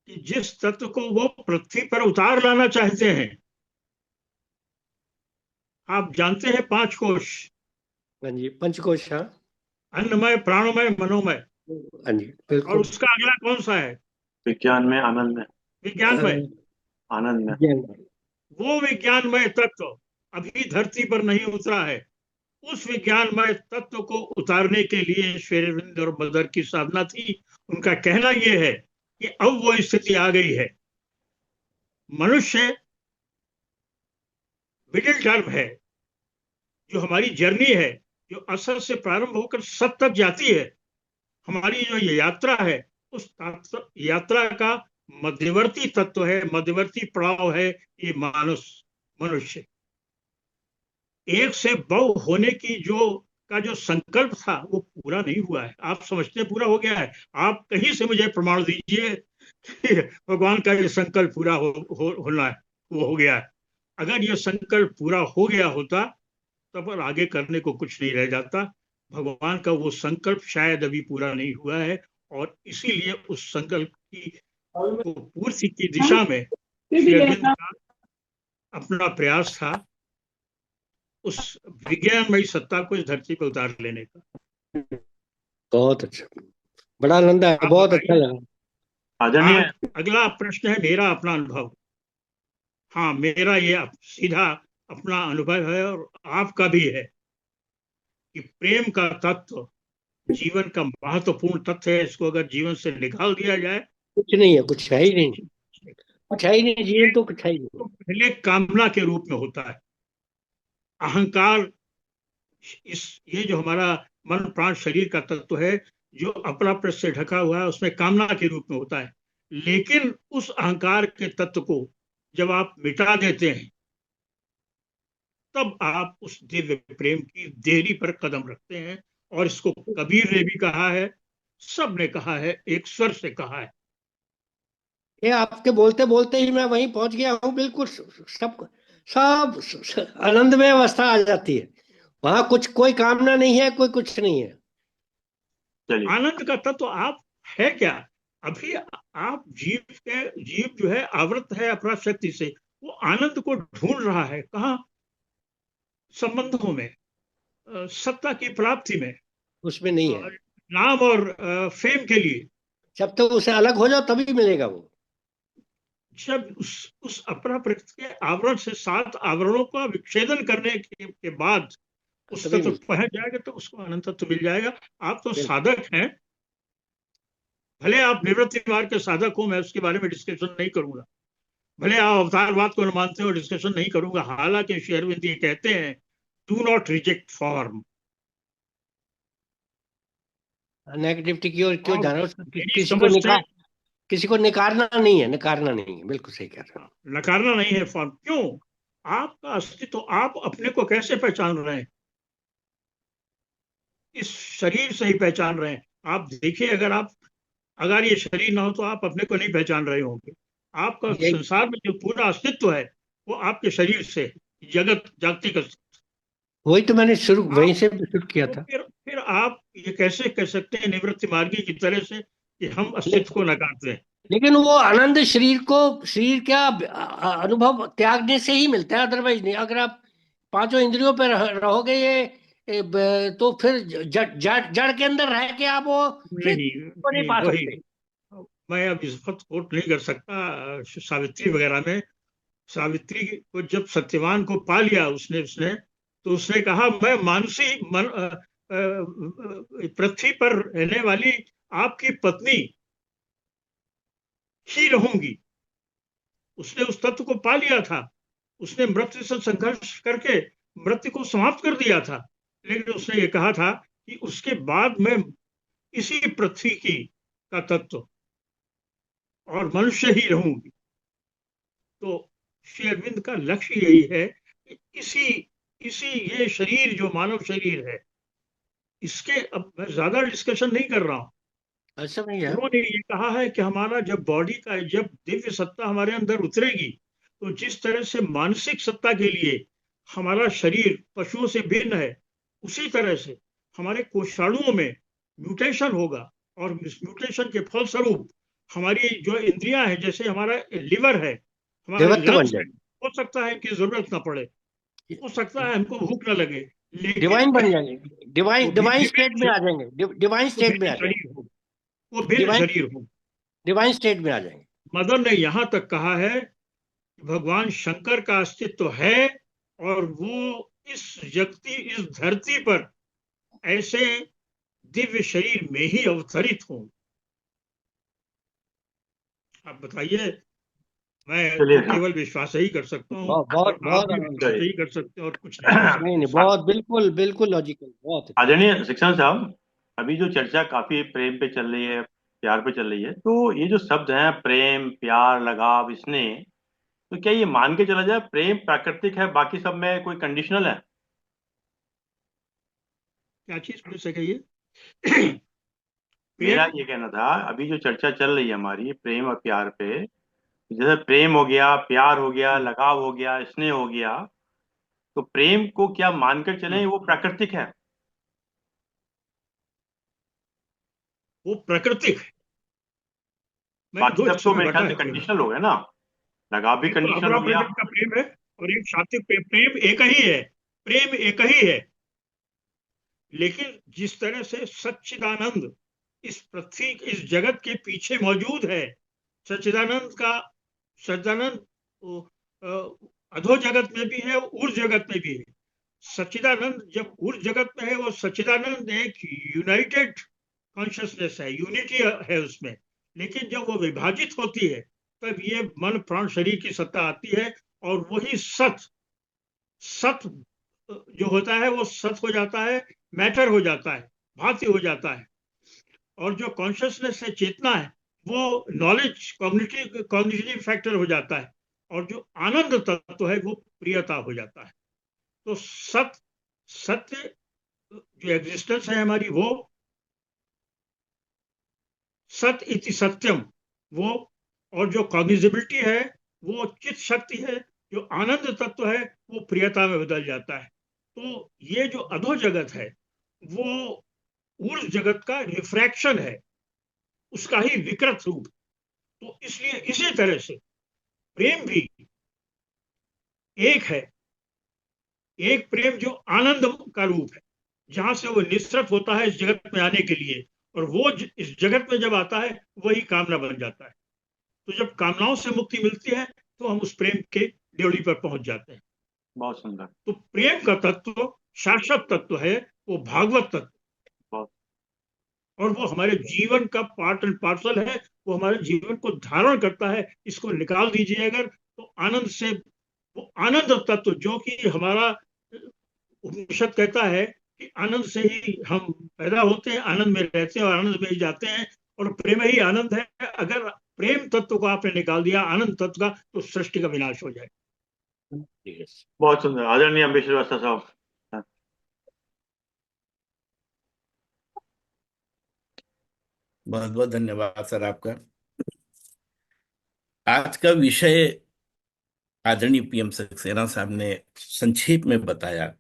कि जिस तत्व को वो पृथ्वी पर उतार लाना चाहते हैं। आप जानते हैं पांच कोश, हाँ जी, पंचकोश, हाँ। अन्नमय, प्राणमय, मनोमय। हाँ जी, और बिल्कुल। उसका अगला कौन सा है? विज्ञान में, आनंद में। विज्ञानमय। आनंद में। वो विज्ञानमय तत्व अभी धरती पर नहीं उतरा है। उस विज्ञानमय तत्व को उतारने के लिए शेरविंद और मदर की साधना थी। उनका कहना यह है कि अब वो स्थिति आ गई है। मनुष्य मिडिल टर्म है। जो हमारी जर्नी है, जो असत से प्रारंभ होकर सत तक जाती है, हमारी जो ये यात्रा है, उस यात्रा का मध्यवर्ती तत्व है, मध्यवर्ती पड़ाव है ये मानुष, मनुष्य। एक से बहु होने की जो संकल्प था वो पूरा नहीं हुआ है। आप समझते हैं पूरा हो गया है? आप कहीं से मुझे प्रमाण दीजिए कि भगवान का ये संकल्प पूरा होना है, वो हो गया है। अगर ये संकल्प पूरा हो गया होता तब और आगे करने को कुछ नहीं रह जाता। भगवान का वो संकल्प शायद अभी पूरा नहीं हुआ है, और इसीलिए उस संकल्प की को पूर्ति की दिशा में श्री अरविंद का अपना प्रयास था, उस विज्ञानमयी सत्ता को इस धरती पर उतार लेने का। बहुत अच्छा, बड़ा आनंद आया, आप बहुत अच्छा बताइए। लगा। आदरणीय अगला प्रश्न है मेरा अपना अनुभव। हाँ, मेरा ये सीधा अपना अनुभव है और आपका भी है कि प्रेम का तत्व जीवन का महत्वपूर्ण तथ्य है। इसको अगर जीवन से निकाल दिया जाए कुछ नहीं है, कुछ है ही नहीं, तो कुछ है ही नहीं, जीवन तो कुछ है ही नहीं। पहले कामना के रूप में होता है। अहंकार, ये जो हमारा मन प्राण शरीर का तत्व है, जो अपराप्रत से ढका हुआ है, उसमें कामना के रूप में होता है। लेकिन उस अहंकार के तत्व को जब आप मिटा देते हैं, तब आप उस दिव्य प्रेम की देहरी पर कदम रखते हैं। और इसको कबीर ने भी कहा है, सब ने कहा है, एक स्वर से कहा है। ये आपके बोलते बोलते ही मैं वहीं पहुंच गया हूँ, बिल्कुल सब सब आनंदमय अवस्था आ जाती है। वहां कुछ कोई कामना नहीं है, कोई कुछ नहीं है। चलिए, आनंद का तत्व आप है क्या? अभी आप जीव जो है आवृत है अपराध शक्ति से, वो आनंद को ढूंढ रहा है कहाँ? संबंधों में, सत्ता की प्राप्ति में, उसमें नहीं है। और नाम और फेम के लिए। जब तक उसे अलग हो जाओ तभी मिलेगा वो। जब उस अपरा प्रकृति के आवरण से 7 आवरणों का विच्छेदन करने के बाद उस तभी तत्व मिलेगा। पहुंच जाएगा तो उसको अनंत तत्व मिल जाएगा। आप तो बिल्कुल। साधक हैं, भले आप निवृत्ति मार्ग के साधक हो, मैं उसके बारे में डिस्कशन नहीं करूंगा। भले आप अवतारवाद को न मानते हो, डिस्कशन नहीं करूंगा। हालांकि श्री अरविंद ये कहते हैं, do not reject form. Negativity की ओर क्यों और जाना, मेरी समझ से किसी को निकारना नहीं है, निकारना नहीं है, बिल्कुल सही कह रहे हो। नकारना नहीं है फॉर्म। क्यों? आपका अस्तित्व, आप अपने को कैसे पहचान रहे हैं? इस शरीर से ही पहचान रहे हैं। आप देखिए, अगर ये शरीर ना हो तो आप अपने को नहीं पहचान रहे होंगे। आपका यही संसार में जो पूरा अस्तित्व है वो आपके शरीर से है। जगत जागतिक अस्तित्व। वही तो मैंने शुरू आप वहीं से शुरू किया तो था। फिर आप ये कैसे कह सकते हैं निवृत्ति मार्गी की तरह से कि हम ले, अस्तित्व को नकारते हैं? लेकिन वो आनंद शरीर क्या अनुभव त्यागने से ही मिलता है, अदरवाइज नहीं। अगर आप पांचों इंद्रियों पर रहोगे, तो फिर जड़ के अंदर रह के आप वो फिर नहीं, को नहीं पा वही, सकते। मैं अब इस वक्त कोट नहीं कर सकता। सावित्री वगैरह में, सावित्री को जब सत्यवान को पा लिया उसने उसने तो उसने कहा, मैं मानसी पृथ्वी पर रहने वाली आपकी पत्नी ही रहूंगी। उसने उस तत्व को पा लिया था। उसने मृत्यु से संघर्ष करके मृत्यु को समाप्त कर दिया था। लेकिन उसने ये कहा था कि उसके बाद मैं इसी पृथ्वी की का तत्व और मनुष्य ही रहूंगी। तो श्री अरविंद का लक्ष्य यही है कि इसी इसी ये शरीर जो मानव शरीर है, इसके, अब मैं ज्यादा डिस्कशन नहीं कर रहा हूं। ऐसा नहीं है। उन्होंने ये कहा है कि हमारा जब बॉडी का, जब दिव्य सत्ता हमारे अंदर उतरेगी, तो जिस तरह से मानसिक सत्ता के लिए हमारा शरीर पशुओं से भिन्न है, उसी तरह से हमारे कोषाणुओं में म्यूटेशन होगा। और इस म्यूटेशन के फलस्वरूप हमारी जो इंद्रियां हैं, जैसे हमारा लिवर है, हमारे देवत्व बन लंग्स है, जाएंगे, हो सकता है कि जरूरत ना पड़े, हो सकता है हमको भूख ना लगे, लेकिन डिवाइन बन जाएंगे, वो डिवाइन भी डिवाइन स्टेट में विभिन्न, आ जाएंगे, डिवाइन वो स्टेट में भिन्न आ जाएंगे, शरीर हो, वो भिन्न डिवाइन शरीर हो। डिवाइन स्टेट में आ जाएंगे। मदन ने यहां तक कहा है कि भगवान शंकर का अस्तित्व है, और वो इस धरती पर ऐसे दिव्य शरीर में ही अवतरित हों। आप बताइए। मैं चलिए, तो केवल विश्वास ही कर सकता हूँ, बहुत और बहुत आप बहुत भी आनंद विश्वास आया। ही कर सकते हैं और कुछ नहीं कर नहीं सकते। नहीं, बहुत बिल्कुल बिल्कुल लॉजिकल, बहुत अच्छा। आदरणीय शिक्षण साहब, अभी जो चर्चा काफी प्रेम पे चल रही है, प्यार पे चल रही है, तो ये जो शब्द हैं प्रेम, प्यार, लगाव, स्नेह, तो क्या ये मान के चला जाए प्रेम प्राकृतिक है, बाकी सब में कोई कंडीशनल है? क्या चीज फिर से कहिए? मेरा प्रेम। ये कहना था, अभी जो चर्चा चल रही है हमारी प्रेम और प्यार पे, जैसे प्रेम हो गया, प्यार हो गया, लगाव हो गया, स्नेह हो गया, तो प्रेम को क्या मानकर चलें वो प्राकृतिक है? वो प्राकृतिक है। मैं बाकी दो सब हिस्सों तो में मेरे बांटा ख्याल है से प्रेम। कंडीशनल हो गया ना, लगाव भी एक तो कंडीशनल अपरा हो गया। प्रकृति का प्रेम है और एक सात्विक प्रेम। प्रेम एक ही है। प्रेम एक ही है। लेकिन जिस तरह से सच्चिदानंद इस पृथ्वी, इस जगत के पीछे मौजूद है, सच्चिदानंद का, सच्चिदानंद वो, अधो जगत में भी है, ऊर्ज जगत में भी है। सच्चिदानंद जब ऊर्ज जगत में है, वो सच्चिदानंद एक यूनाइटेड कॉन्शियसनेस है, यूनिटी है उसमें। लेकिन जब वो विभाजित होती है, तब ये मन प्राण शरीर की सत्ता आती है, और वही सत, सत जो होता है वो सत हो जाता है, मैटर हो जाता है, भांति हो जाता है। और जो कॉन्शियसनेस है, चेतना है, वो नॉलेज, कॉग्निटिव कॉग्निटिव फैक्टर हो जाता है। और जो आनंद तत्व है वो प्रियता हो जाता है। तो सत्य जो एग्जिस्टेंस है हमारी, वो सत इति सत्यम, वो। और जो कॉग्निजिबिलिटी है, वो चित शक्ति है। जो आनंद तत्व है, वो प्रियता में बदल जाता है। तो ये जो अधो जगत है, वो ऊर्ज जगत का रिफ्रैक्शन है, उसका ही विकृत रूप। तो इसलिए इसी तरह से प्रेम भी एक है। एक प्रेम जो आनंद का रूप है, जहां से वो निसृत होता है इस जगत में आने के लिए, और वो इस जगत में जब आता है, वही कामना बन जाता है। तो जब कामनाओं से मुक्ति मिलती है, तो हम उस प्रेम के ड्योढ़ी पर पहुंच जाते हैं। बहुत सुंदर। तो प्रेम का तत्व शाश्वत तत्व है, वो भागवत तत्व, बहुत। और वो हमारे जीवन का पार्ट एंड पार्सल है। वो हमारे जीवन को धारण करता है। इसको निकाल दीजिए अगर, तो आनंद से, वो आनंद तत्व जो कि हमारा उपनिषद कहता है कि आनंद से ही हम पैदा होते हैं, आनंद में रहते हैं और आनंद में ही जाते हैं, और प्रेम ही आनंद है। अगर प्रेम तत्व को आपने निकाल दिया आनंद तत्व का, तो सृष्टि का विनाश हो जाए। बहुत सुंदर, आदरणीय अम्बेश श्रीवास्तव साहब। हाँ। बहुत बहुत धन्यवाद सर आपका। आज का विषय आदरणीय पीएम सक्सेना साहब ने संक्षेप में बताया,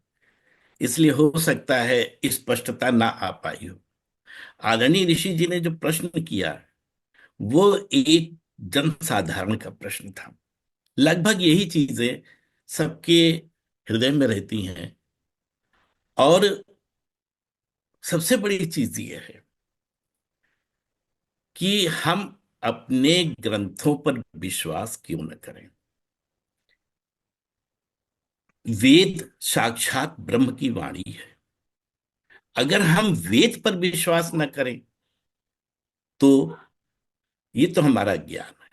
इसलिए हो सकता है स्पष्टता ना आ पाई हो। आदरणीय ऋषि जी ने जो प्रश्न किया, वो एक जनसाधारण का प्रश्न था। लगभग यही चीजें सबके हृदय में रहती हैं। और सबसे बड़ी चीज ये है कि हम अपने ग्रंथों पर विश्वास क्यों न करें। वेद साक्षात ब्रह्म की वाणी है। अगर हम वेद पर विश्वास न करें, तो ये तो हमारा ज्ञान है।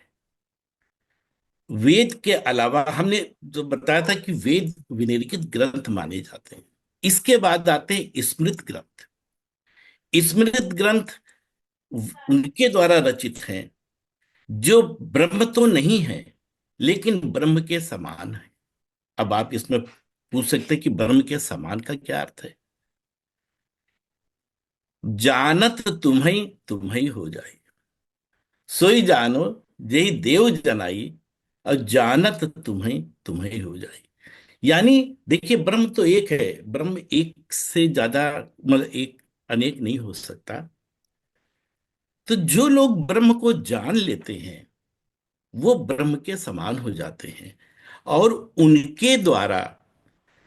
वेद के अलावा हमने जो बताया था कि वेद विनिर्मित ग्रंथ माने जाते हैं। इसके बाद आते हैं स्मृत ग्रंथ। स्मृत ग्रंथ उनके द्वारा रचित हैं जो ब्रह्म तो नहीं है, लेकिन ब्रह्म के समान है। अब आप इसमें पूछ सकते हैं कि ब्रह्म के समान का क्या अर्थ है। जानत तुम्हें तुम्हें हो जाए, सोई जानो जेहि देव जनाई, और जानत तुम्हें तुम्हें हो जाए। यानी देखिए, ब्रह्म तो एक है। ब्रह्म एक से ज्यादा, मतलब एक अनेक नहीं हो सकता। तो जो लोग ब्रह्म को जान लेते हैं, वो ब्रह्म के समान हो जाते हैं। और उनके द्वारा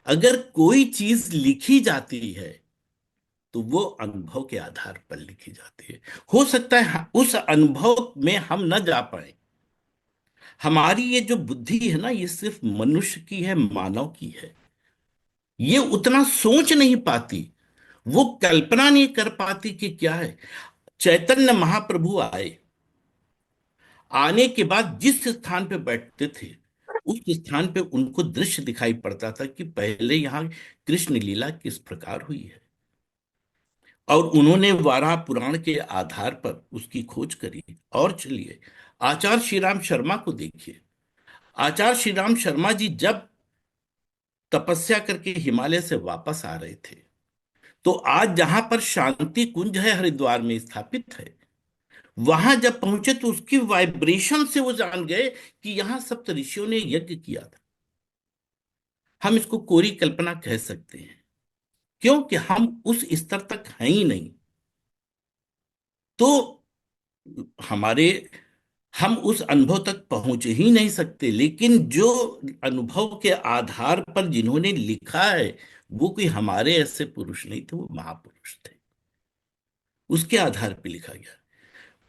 अगर कोई चीज लिखी जाती है, तो वो अनुभव के आधार पर लिखी जाती है। हो सकता है उस अनुभव में हम न जा पाए। हमारी ये जो बुद्धि है ना, ये सिर्फ मनुष्य की है, मानव की है। ये उतना सोच नहीं पाती, वो कल्पना नहीं कर पाती कि क्या है। चैतन्य महाप्रभु आए, आने के बाद जिस स्थान पे बैठते थे, उस स्थान पे उनको दृश्य दिखाई पड़ता था कि पहले यहां कृष्ण लीला किस प्रकार हुई है। और उन्होंने वाराह पुराण के आधार पर उसकी खोज करी। और चलिए, आचार्य श्री राम शर्मा को देखिए। आचार्य श्री राम शर्मा जी जब तपस्या करके हिमालय से वापस आ रहे थे, तो आज जहां पर शांति कुंज है, हरिद्वार में स्थापित है, वहां जब पहुंचे तो उसकी वाइब्रेशन से वो जान गए कि यहां सप्त ऋषियों ने यज्ञ किया था। हम इसको कोरी कल्पना कह सकते हैं, क्योंकि हम उस स्तर तक हैं ही नहीं। तो हमारे हम उस अनुभव तक पहुंच ही नहीं सकते। लेकिन जो अनुभव के आधार पर जिन्होंने लिखा है, वो कोई हमारे ऐसे पुरुष नहीं थे, वो महापुरुष थे। उसके आधार पर लिखा गया।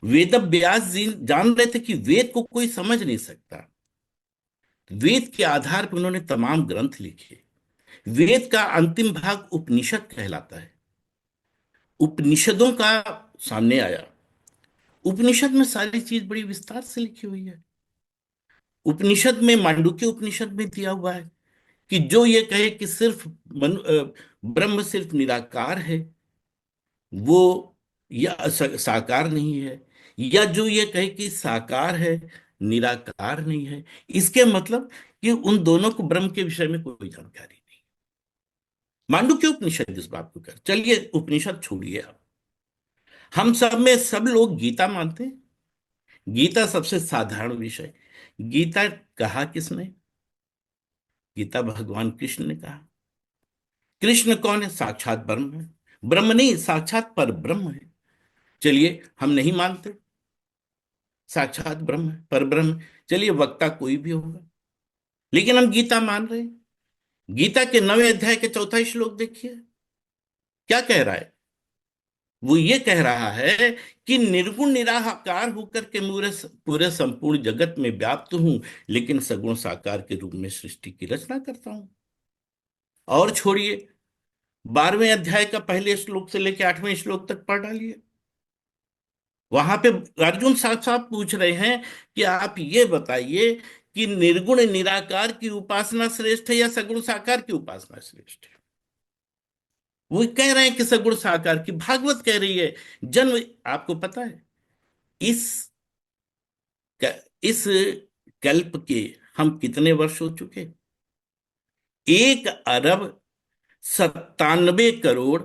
वेद व्यास जी जान रहे थे कि वेद को कोई समझ नहीं सकता। वेद के आधार पर उन्होंने तमाम ग्रंथ लिखे। वेद का अंतिम भाग उपनिषद कहलाता है। उपनिषदों का सामने आया। उपनिषद में सारी चीज बड़ी विस्तार से लिखी हुई है। उपनिषद में, मांडुक्य उपनिषद में दिया हुआ है कि जो ये कहे कि सिर्फ ब्रह्म सिर्फ निराकार है, वो या साकार नहीं है, या जो ये कहे कि साकार है निराकार नहीं है, इसके मतलब कि उन दोनों को ब्रह्म के विषय में कोई जानकारी नहीं। मांडुक्य उपनिषद इस बात को कर। चलिए उपनिषद छोड़िए आप, हम सब में सब लोग गीता मानते हैं। गीता सबसे साधारण विषय। गीता कहा किसने? गीता भगवान कृष्ण ने कहा। कृष्ण कौन है? साक्षात ब्रह्म है। ब्रह्म नहीं, साक्षात पर ब्रह्म है। चलिए हम नहीं मानते साक्षात ब्रह्म है, पर ब्रह्म। चलिए वक्ता कोई भी होगा, लेकिन हम गीता मान रहे हैं। गीता के 9वें अध्याय के 4था श्लोक देखिए, क्या कह रहा है? वो ये कह रहा है कि निर्गुण निराकार होकर के पूरे पूरे संपूर्ण जगत में व्याप्त हूं, लेकिन सगुण साकार के रूप में सृष्टि की रचना करता हूं। और छोड़िए, 12वें अध्याय का पहले श्लोक से लेकर 8वें श्लोक तक पढ़ डालिए। वहां पे अर्जुन साहब साहब पूछ रहे हैं कि आप ये बताइए कि निर्गुण निराकार की उपासना श्रेष्ठ है या सगुण साकार की उपासना श्रेष्ठ है? वो कह रहे हैं कि सगुण साकार की। भागवत कह रही है जन्म। आपको पता है इस इस कल्प के हम कितने वर्ष हो चुके? 1 अरब 97 करोड़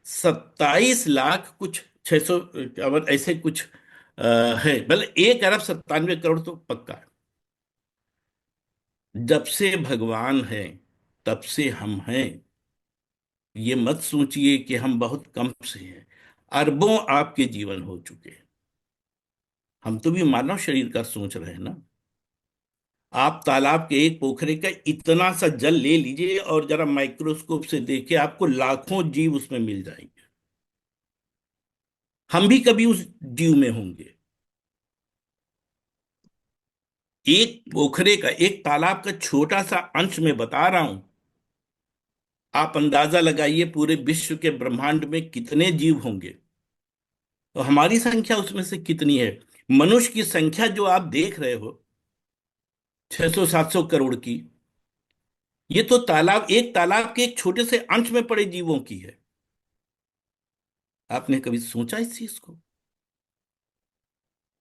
27 लाख कुछ 600 और ऐसे कुछ है। मतलब 1 अरब 97 करोड़ तो पक्का है। जब से भगवान है तब से हम हैं। ये मत सोचिए कि हम बहुत कम से हैं। अरबों आपके जीवन हो चुके हैं। हम तो भी मानव शरीर का सोच रहे हैं ना। आप तालाब के एक पोखरे का इतना सा जल ले लीजिए और जरा माइक्रोस्कोप से देखिए, आपको लाखों जीव उसमें मिल जाएंगे। हम भी कभी उस जीव में होंगे। एक पोखरे का, एक तालाब का छोटा सा अंश में बता रहा हूं। आप अंदाजा लगाइए पूरे विश्व के ब्रह्मांड में कितने जीव होंगे, तो हमारी संख्या उसमें से कितनी है? मनुष्य की संख्या जो आप देख रहे हो 600-700 करोड़ की, ये तो एक तालाब के एक छोटे से अंश में पड़े जीवों की है। आपने कभी सोचा इस चीज को?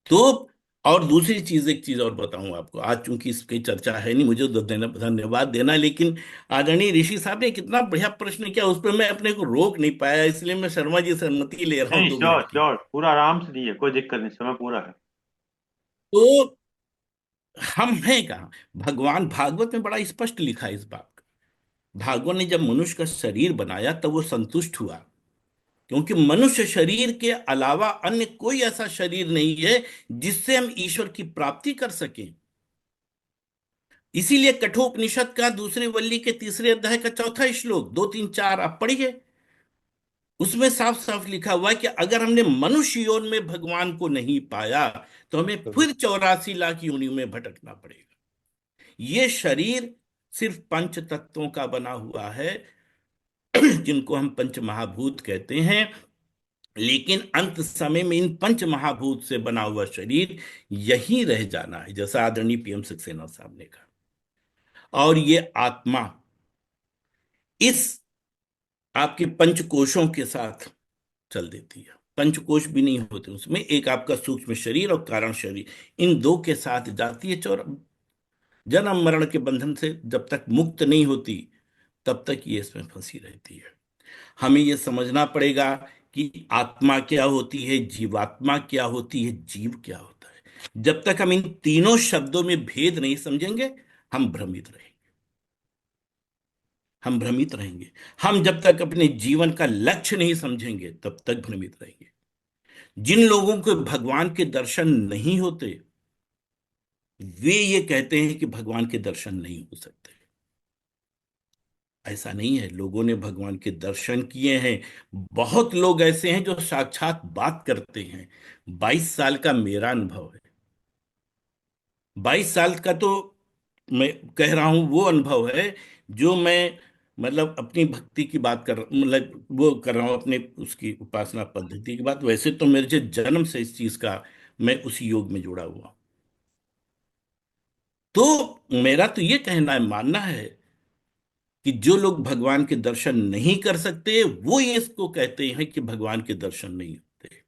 तो और दूसरी चीज, एक चीज और बताऊं आपको। आज चूंकि इसकी चर्चा है नहीं, मुझे तो धन्यवाद देना, लेकिन आदरणीय ऋषि साहब ने कितना बढ़िया प्रश्न किया, उस पर मैं अपने को रोक नहीं पाया, इसलिए मैं शर्मा जी से अनुमति ले रहा हूं नहीं, 2 मिनट श्योर की। श्योर, पूरा आराम से दिए, कोई दिक्कत नहीं, समय पूरा है। तो हम हैं कहाँ? भगवान भागवत में बड़ा स्पष्ट लिखा है इस बात का। भागवत ने जब मनुष्य का शरीर बनाया तब वो संतुष्ट हुआ, क्योंकि मनुष्य शरीर के अलावा अन्य कोई ऐसा शरीर नहीं है जिससे हम ईश्वर की प्राप्ति कर सकें। इसीलिए कठोपनिषद का दूसरे वल्ली के 3 अध्याय का 4था श्लोक 2, 3, 4 आप पढ़िए। उसमें साफ साफ लिखा हुआ है कि अगर हमने मनुष्य योनि में भगवान को नहीं पाया तो हमें फिर 84 लाख योनियों में भटकना पड़ेगा। ये शरीर सिर्फ पंच तत्वों का बना हुआ है, जिनको हम पंच महाभूत कहते हैं। लेकिन अंत समय में इन पंच महाभूत से बना हुआ शरीर यही रह जाना है, जैसा आदरणीय पीएम सक्सेना साहब ने कहा। और ये आत्मा इस आपके पंचकोशों के साथ चल देती है। पंचकोश भी नहीं होते उसमें, एक आपका सूक्ष्म शरीर और कारण शरीर, इन दो के साथ जाती है। चौर जन्म मरण के बंधन से जब तक मुक्त नहीं होती तब तक ये इसमें फंसी रहती है। हमें ये समझना पड़ेगा कि आत्मा क्या होती है, जीवात्मा क्या होती है, जीव क्या होता है। जब तक हम इन तीनों शब्दों में भेद नहीं समझेंगे, हम भ्रमित रहेंगे। हम भ्रमित रहेंगे। हम जब तक अपने जीवन का लक्ष्य नहीं समझेंगे, तब तक भ्रमित रहेंगे। जिन लोगों को भगवान के दर्शन नहीं होते, वे ये कहते हैं कि भगवान के दर्शन नहीं हो सकते। ऐसा नहीं है, लोगों ने भगवान के दर्शन किए हैं। बहुत लोग ऐसे हैं जो साक्षात बात करते हैं। 22 साल का मेरा अनुभव है। 22 साल का तो मैं कह रहा हूं, वो अनुभव है जो मैं मतलब अपनी भक्ति की बात कर, मतलब वो कर रहा हूं, अपने उसकी उपासना पद्धति की बात। वैसे तो मेरे जन्म से इस चीज का मैं उस योग में जुड़ा हुआ। तो मेरा तो ये कहना है, मानना है कि जो लोग भगवान के दर्शन नहीं कर सकते, वो ये इसको कहते हैं कि भगवान के दर्शन नहीं होते।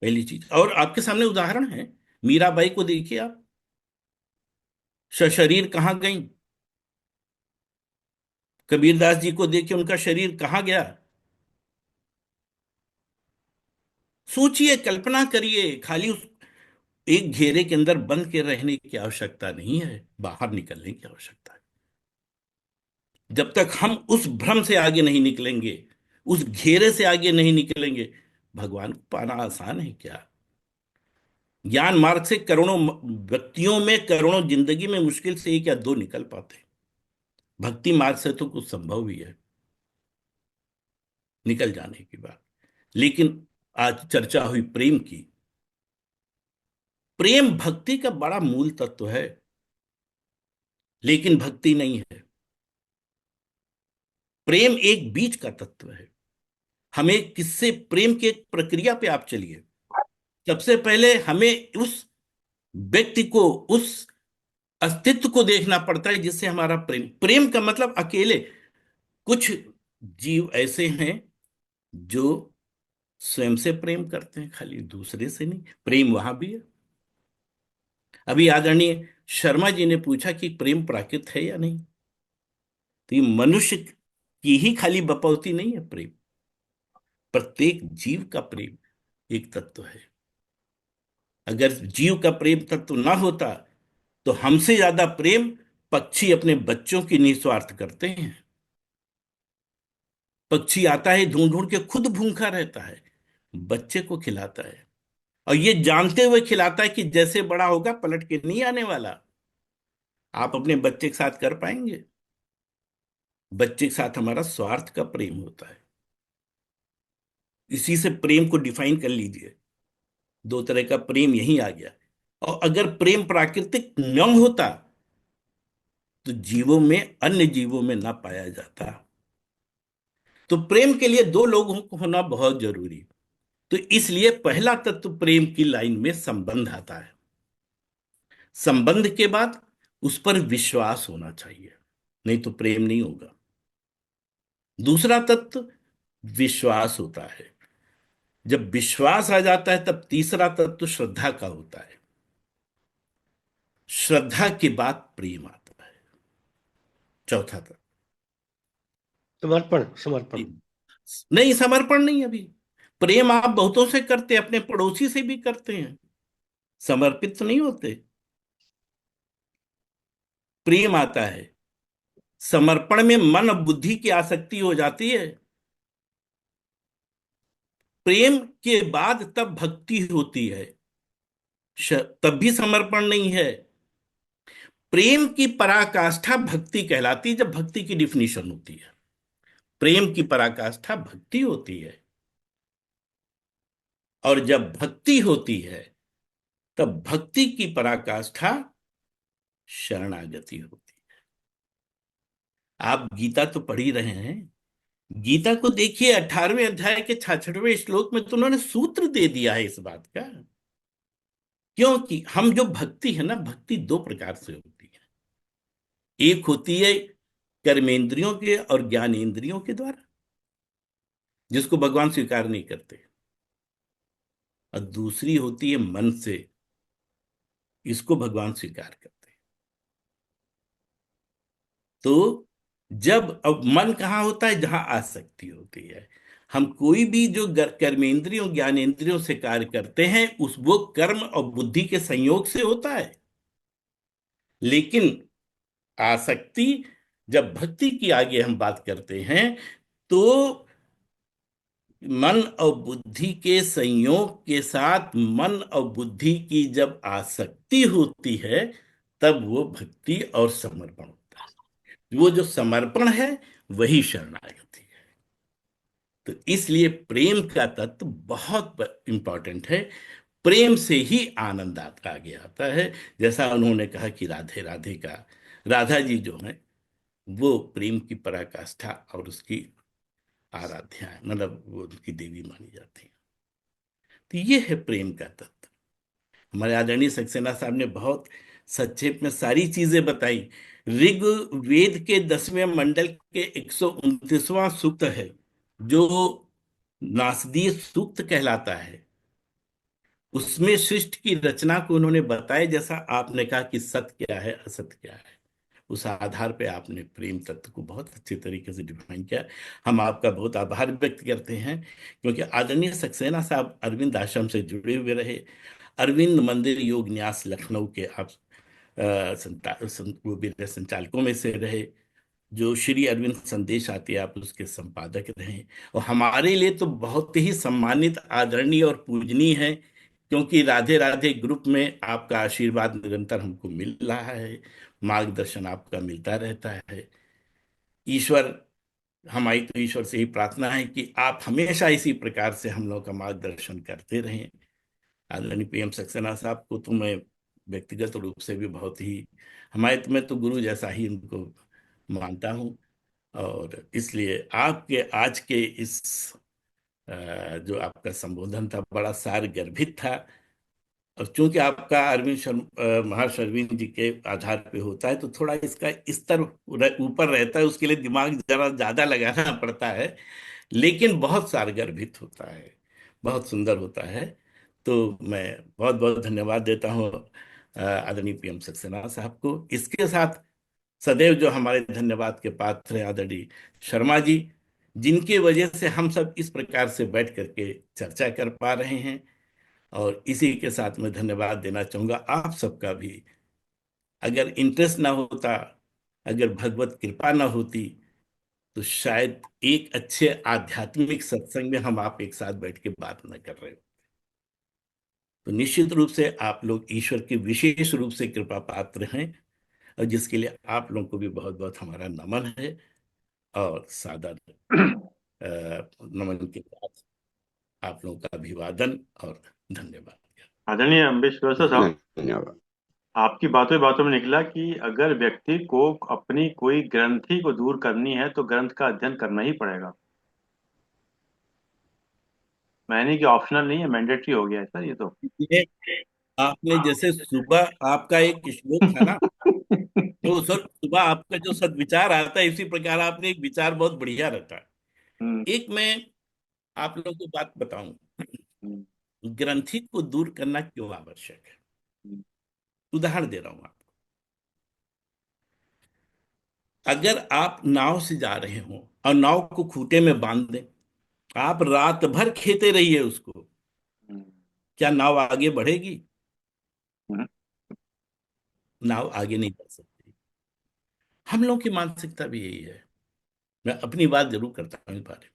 पहली चीज। और आपके सामने उदाहरण है, मीराबाई को देखिए आप, शरीर कहाँ गई। कबीरदास जी को देखिए, उनका शरीर कहाँ गया। सोचिए, कल्पना करिए। खाली उस एक घेरे के अंदर बंद के रहने की आवश्यकता नहीं है, बाहर निकलने की आवश्यकता है। जब तक हम उस भ्रम से आगे नहीं निकलेंगे, उस घेरे से आगे नहीं निकलेंगे, भगवान को पाना आसान है क्या। ज्ञान मार्ग से करोड़ों व्यक्तियों में, करोड़ों जिंदगी में मुश्किल से एक या दो निकल पाते हैं। भक्ति मार्ग से तो कुछ संभव भी है निकल जाने की बात। लेकिन आज चर्चा हुई प्रेम की। प्रेम भक्ति का बड़ा मूल तत्व है, लेकिन भक्ति नहीं है। प्रेम एक बीच का तत्व है। हमें किससे प्रेम की एक प्रक्रिया पे आप चलिए। सबसे पहले हमें उस व्यक्ति को, उस अस्तित्व को देखना पड़ता है जिससे हमारा प्रेम। प्रेम का मतलब अकेले, कुछ जीव ऐसे हैं जो स्वयं से प्रेम करते हैं, खाली दूसरे से नहीं। प्रेम वहां भी है। अभी आदरणीय शर्मा जी ने पूछा कि प्रेम प्राकृत है या नहीं। तो ये मनुष्य की ही खाली बपौती नहीं है प्रेम, प्रत्येक जीव का प्रेम एक तत्व है। अगर जीव का प्रेम तत्व ना होता, तो हमसे ज्यादा प्रेम पक्षी अपने बच्चों की निस्वार्थ करते हैं। पक्षी आता है ढूंढ ढूंढ के, खुद भूखा रहता है, बच्चे को खिलाता है, और ये जानते हुए खिलाता है कि जैसे बड़ा होगा पलट के नहीं आने वाला। आप अपने बच्चे के साथ कर पाएंगे? बच्चे के साथ हमारा स्वार्थ का प्रेम होता है। इसी से प्रेम को डिफाइन कर लीजिए। दो तरह का प्रेम यही आ गया। और अगर प्रेम प्राकृतिक न होता, तो जीवों में, अन्य जीवों में ना पाया जाता। तो प्रेम के लिए दो लोगों को होना बहुत जरूरी। तो इसलिए पहला तत्व प्रेम की लाइन में संबंध आता है। संबंध के बाद उस पर विश्वास होना चाहिए, नहीं तो प्रेम नहीं होगा। दूसरा तत्व विश्वास होता है। जब विश्वास आ जाता है, तब तीसरा तत्व श्रद्धा का होता है। श्रद्धा के बाद प्रेम आता है, चौथा तत्व। समर्पण, समर्पण। नहीं, समर्पण नहीं। अभी प्रेम आप बहुतों से करते हैं, अपने पड़ोसी से भी करते हैं, समर्पित तो नहीं होते। प्रेम आता है, समर्पण में मन और बुद्धि की आसक्ति हो जाती है। प्रेम के बाद तब भक्ति होती है, तब भी समर्पण नहीं है। प्रेम की पराकाष्ठा भक्ति कहलाती है, जब भक्ति की डिफिनीशन होती है। प्रेम की पराकाष्ठा भक्ति होती है, और जब भक्ति होती है, तब भक्ति की पराकाष्ठा शरणागति होती है। आप गीता तो पढ़ ही रहे हैं। गीता को देखिए, 18वें अध्याय के 66वें श्लोक में तो उन्होंने सूत्र दे दिया है इस बात का। क्योंकि हम जो भक्ति है ना, भक्ति दो प्रकार से होती है। एक होती है कर्मेंद्रियों के और ज्ञानेंद्रियों के द्वारा, जिसको भगवान स्वीकार नहीं करते। और दूसरी होती है मन से, इसको भगवान स्वीकार करते हैं। तो जब अब मन कहाँ होता है, जहां आसक्ति होती है। हम कोई भी जो कर्मेंद्रियों ज्ञानेंद्रियों से कार्य करते हैं, उस वो कर्म और बुद्धि के संयोग से होता है। लेकिन आसक्ति, जब भक्ति की आगे हम बात करते हैं, तो मन और बुद्धि के संयोग के साथ मन और बुद्धि की जब आसक्ति होती है, तब वो भक्ति और समर्पण होता है। वो जो समर्पण है, वही शरणागति है। तो इसलिए प्रेम का तत्व बहुत इंपॉर्टेंट है। प्रेम से ही आनंद आगे आता है। जैसा उन्होंने कहा कि राधे राधे का, राधा जी जो है वो प्रेम की पराकाष्ठा और उसकी आराध्या है, मतलब वो उनकी देवी मानी जाती है। तो ये है प्रेम का तत्व। हमारे आदरणीय सक्सेना साहब ने बहुत संक्षेप में सारी चीजें बताई। ऋग्वेद के 10वें मंडल के 129वां सूक्त है, जो नासदीय सूक्त कहलाता है। उसमें सृष्टि की रचना को उन्होंने बताया, जैसा आपने कहा कि सत्य क्या है, असत्य क्या है। उस आधार पे आपने प्रेम तत्व को बहुत अच्छे तरीके से डिफाइन किया। हम आपका बहुत आभार व्यक्त करते हैं, क्योंकि आदरणीय सक्सेना साहब अरविंद आश्रम से जुड़े हुए रहे। अरविंद मंदिर योग न्यास लखनऊ के आप वो भी संचालकों में से रहे। जो श्री अरविंद संदेश आती है, आप उसके संपादक रहे। और हमारे लिए तो बहुत ही सम्मानित, आदरणीय और पूजनीय है, क्योंकि राधे राधे ग्रुप में आपका आशीर्वाद निरंतर हमको मिल रहा है, मार्गदर्शन आपका मिलता रहता है। ईश्वर, हमारी तो ईश्वर से ही प्रार्थना है कि आप हमेशा इसी प्रकार से हम लोगों का मार्गदर्शन करते रहें। आदरणीय पीएम सक्सेना साहब को तो मैं व्यक्तिगत रूप से भी बहुत ही, हमारे तो, मैं तो गुरु जैसा ही उनको मानता हूँ। और इसलिए आपके आज के इस जो आपका संबोधन था, बड़ा सार गर्भित था। और चूंकि आपका अरविंद महर्षि अरविंद जी के आधार पे होता है, तो थोड़ा इसका स्तर ऊपर रहता है, उसके लिए दिमाग जरा ज्यादा लगाना पड़ता है। लेकिन बहुत सारगर्भित होता है, बहुत सुंदर होता है। तो मैं बहुत बहुत धन्यवाद देता हूँ आदरणीय पीएम सक्सेना साहब को। इसके साथ सदैव जो हमारे धन्यवाद के पात्र हैं आदरणीय शर्मा जी, जिनके वजह से हम सब इस प्रकार से बैठ करके चर्चा कर पा रहे हैं। और इसी के साथ मैं धन्यवाद देना चाहूंगा आप सबका भी। अगर इंटरेस्ट ना होता, अगर भगवत कृपा ना होती, तो शायद एक अच्छे आध्यात्मिक सत्संग में हम आप एक साथ बैठ के बात न कर रहे हो। तो निश्चित रूप से आप लोग ईश्वर के विशेष रूप से कृपा पात्र हैं, और जिसके लिए आप लोगों को भी बहुत बहुत हमारा नमन है। और सादर नमन के साथ आप लोगों का अभिवादन और धन्यवाद। आदरणीय अम्बेश श्रीवास्तव साहब, धन्यवाद। आपकी बातों बातों में निकला कि अगर व्यक्ति को अपनी कोई ग्रंथि को दूर करनी है तो ग्रंथ का अध्ययन करना ही पड़ेगा। मैंने कि ऑप्शनल नहीं है, मैंडेटरी हो गया है सर ये तो। ये आपने जैसे सुबह आपका एक श्लोक था ना, तो सर सुबह आपका जो सदविचार आता है, इसी प्रकार आपने एक विचार बहुत बढ़िया रखा है। हम्म, एक मैं आप लोगों को बात बताऊं, हम्म, ग्रंथि को दूर करना क्यों आवश्यक है। हम्म, उदाहरण दे रहा हूं आपको। अगर आप नाव से जा रहे हो और नाव को खूंटे में बांध दें, आप रात भर खेते रहिए उसको, हम्म, क्या नाव आगे बढ़ेगी? हम्म, नाव आगे नहीं बढ़ सकती। हम लोग की मानसिकता भी यही है। मैं अपनी बात जरूर करता हूं इस बारे में।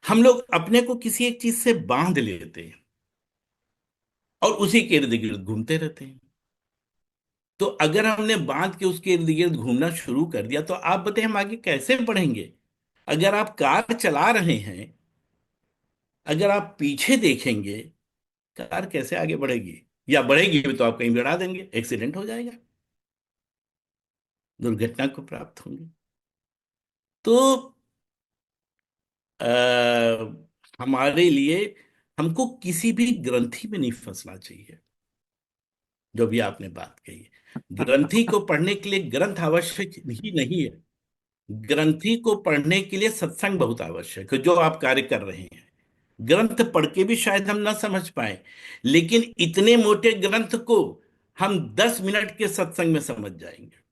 हम लोग अपने को किसी एक चीज से बांध लेते हैं और उसी के इर्द गिर्द घूमते रहते हैं। तो अगर हमने बांध के उसके इर्द गिर्द घूमना शुरू कर दिया, तो आप बताइए हम आगे कैसे बढ़ेंगे। अगर आप कार चला रहे हैं, अगर आप पीछे देखेंगे, कार कैसे आगे बढ़ेगी? या बढ़ेगी भी तो आप कहीं भिड़ा देंगे, एक्सीडेंट हो जाएगा, दुर्घटना को प्राप्त होंगे। तो आ, हमारे लिए हमको किसी भी ग्रंथि में नहीं फंसना चाहिए। जो भी आपने बात कही है, ग्रंथि को पढ़ने के लिए ग्रंथ आवश्यक ही नहीं है। ग्रंथि को पढ़ने के लिए सत्संग बहुत आवश्यक है, जो आप कार्य कर रहे हैं। ग्रंथ पढ़ के भी शायद हम ना समझ पाए, लेकिन इतने मोटे ग्रंथ को हम 10 मिनट के सत्संग में समझ जाएंगे।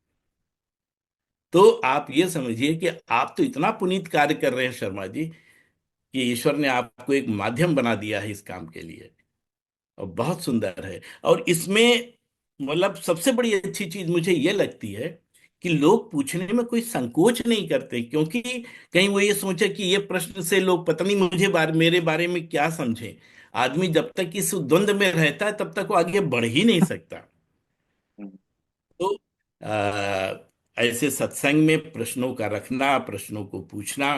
तो आप ये समझिए कि आप तो इतना पुनीत कार्य कर रहे हैं शर्मा जी, कि ईश्वर ने आपको एक माध्यम बना दिया है इस काम के लिए, और बहुत सुंदर है। और इसमें मतलब सबसे बड़ी अच्छी चीज मुझे ये लगती है कि लोग पूछने में कोई संकोच नहीं करते, क्योंकि कहीं वो ये सोचे कि ये प्रश्न से लोग पता नहीं मेरे बारे में क्या समझे। आदमी जब तक इस द्वंद में रहता है तब तक वो आगे बढ़ ही नहीं सकता। हम्म। तो ऐसे सत्संग में प्रश्नों का रखना, प्रश्नों को पूछना,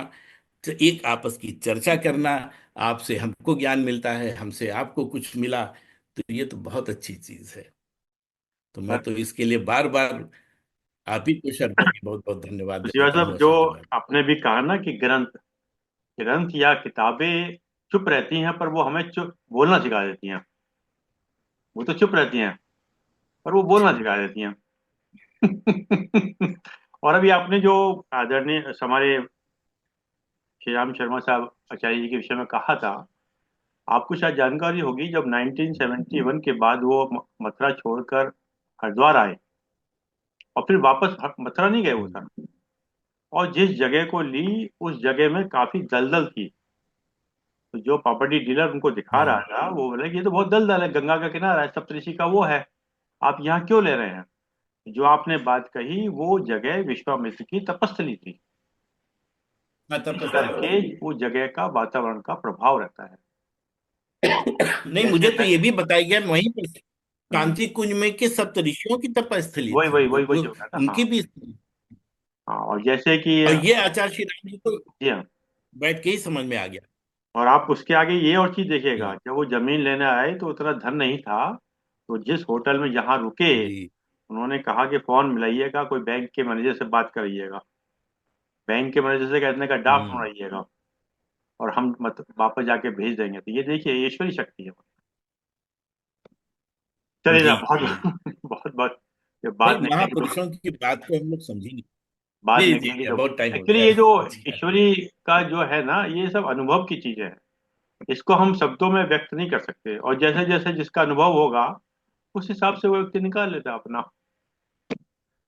तो एक आपस की चर्चा करना, आपसे हमको ज्ञान मिलता है, हमसे आपको कुछ मिला, तो ये तो बहुत अच्छी चीज है। तो मैं तो इसके लिए बार बार आप ही को शर्मा जी बहुत बहुत धन्यवाद तो शिवा देता साहब, हूँ जो असल जवाब। आपने भी कहा ना कि ग्रंथ ग्रंथ या किताबें चुप रहती हैं, पर वो हमें चुप बोलना सिखा देती हैं। वो तो चुप रहती हैं, पर वो बोलना सिखा देती हैं। और अभी आपने जो आदरणीय हमारे श्री राम शर्मा साहब आचार्य जी के विषय में कहा था, आपको शायद जानकारी होगी, जब 1971 के बाद वो मथुरा छोड़कर हरिद्वार आए और फिर वापस मथुरा नहीं गए वो सर, और जिस जगह को ली उस जगह में काफी दलदल थी। तो जो प्रॉपर्टी डीलर उनको दिखा रहा हम्म। था वो बोले कि ये तो बहुत दलदल है, गंगा का किनारा है, सप्तऋषि का वो है, आप यहाँ क्यों ले रहे हैं। जो आपने बात कही, वो जगह विश्वामित्र की तपस्थली थी। हाँ, इस तपस्या करके थी। वो जगह का वातावरण का प्रभाव रहता है। नहीं, जैसे मुझे तो मैं ये भी बताया गया वहीं पर हम्म, कांची कुंज में के सप्त ऋषियों की तपस्थली वही थी, वही वही वो वही जो है ना, हाँ। उनकी भी। हाँ, और जैसे कि और ये आचार्य श्री राम जी को जी हाँ। बैठ के ही समझ में आ गया। और आप उसके आगे ये और चीज देखिएगा, जी। जब वो जमीन लेने आए तो उतना धन नहीं था। तो जिस होटल में जहाँ रुके, जी। उन्होंने कहा कि फोन मिलाइएगा, कोई बैंक के मैनेजर से बात करिएगा, बैंक के मैनेजर से कहने का डाक हम्म। सुनाइएगा, और हम मत वापस जाके भेज देंगे। तो ये देखिए ईश्वरी शक्ति है। चलिए जी। ना, बहुत जी। बहुत बहुत ये नहीं, बात निकलेगी तो महापुरुषों की बात को हम लोग समझेंगे। बात जी जी निकलेगी जी, तो बहुत टाइम हो एक्चुअली गया ये जो है जी। ईश्वरी का जो है ना, ये सब अनुभव की चीजें हैं। इसको हम शब्दों में व्यक्त नहीं कर सकते, और जैसे जैसे जिसका अनुभव होगा उस हिसाब से वो व्यक्ति निकाल लेता है अपना।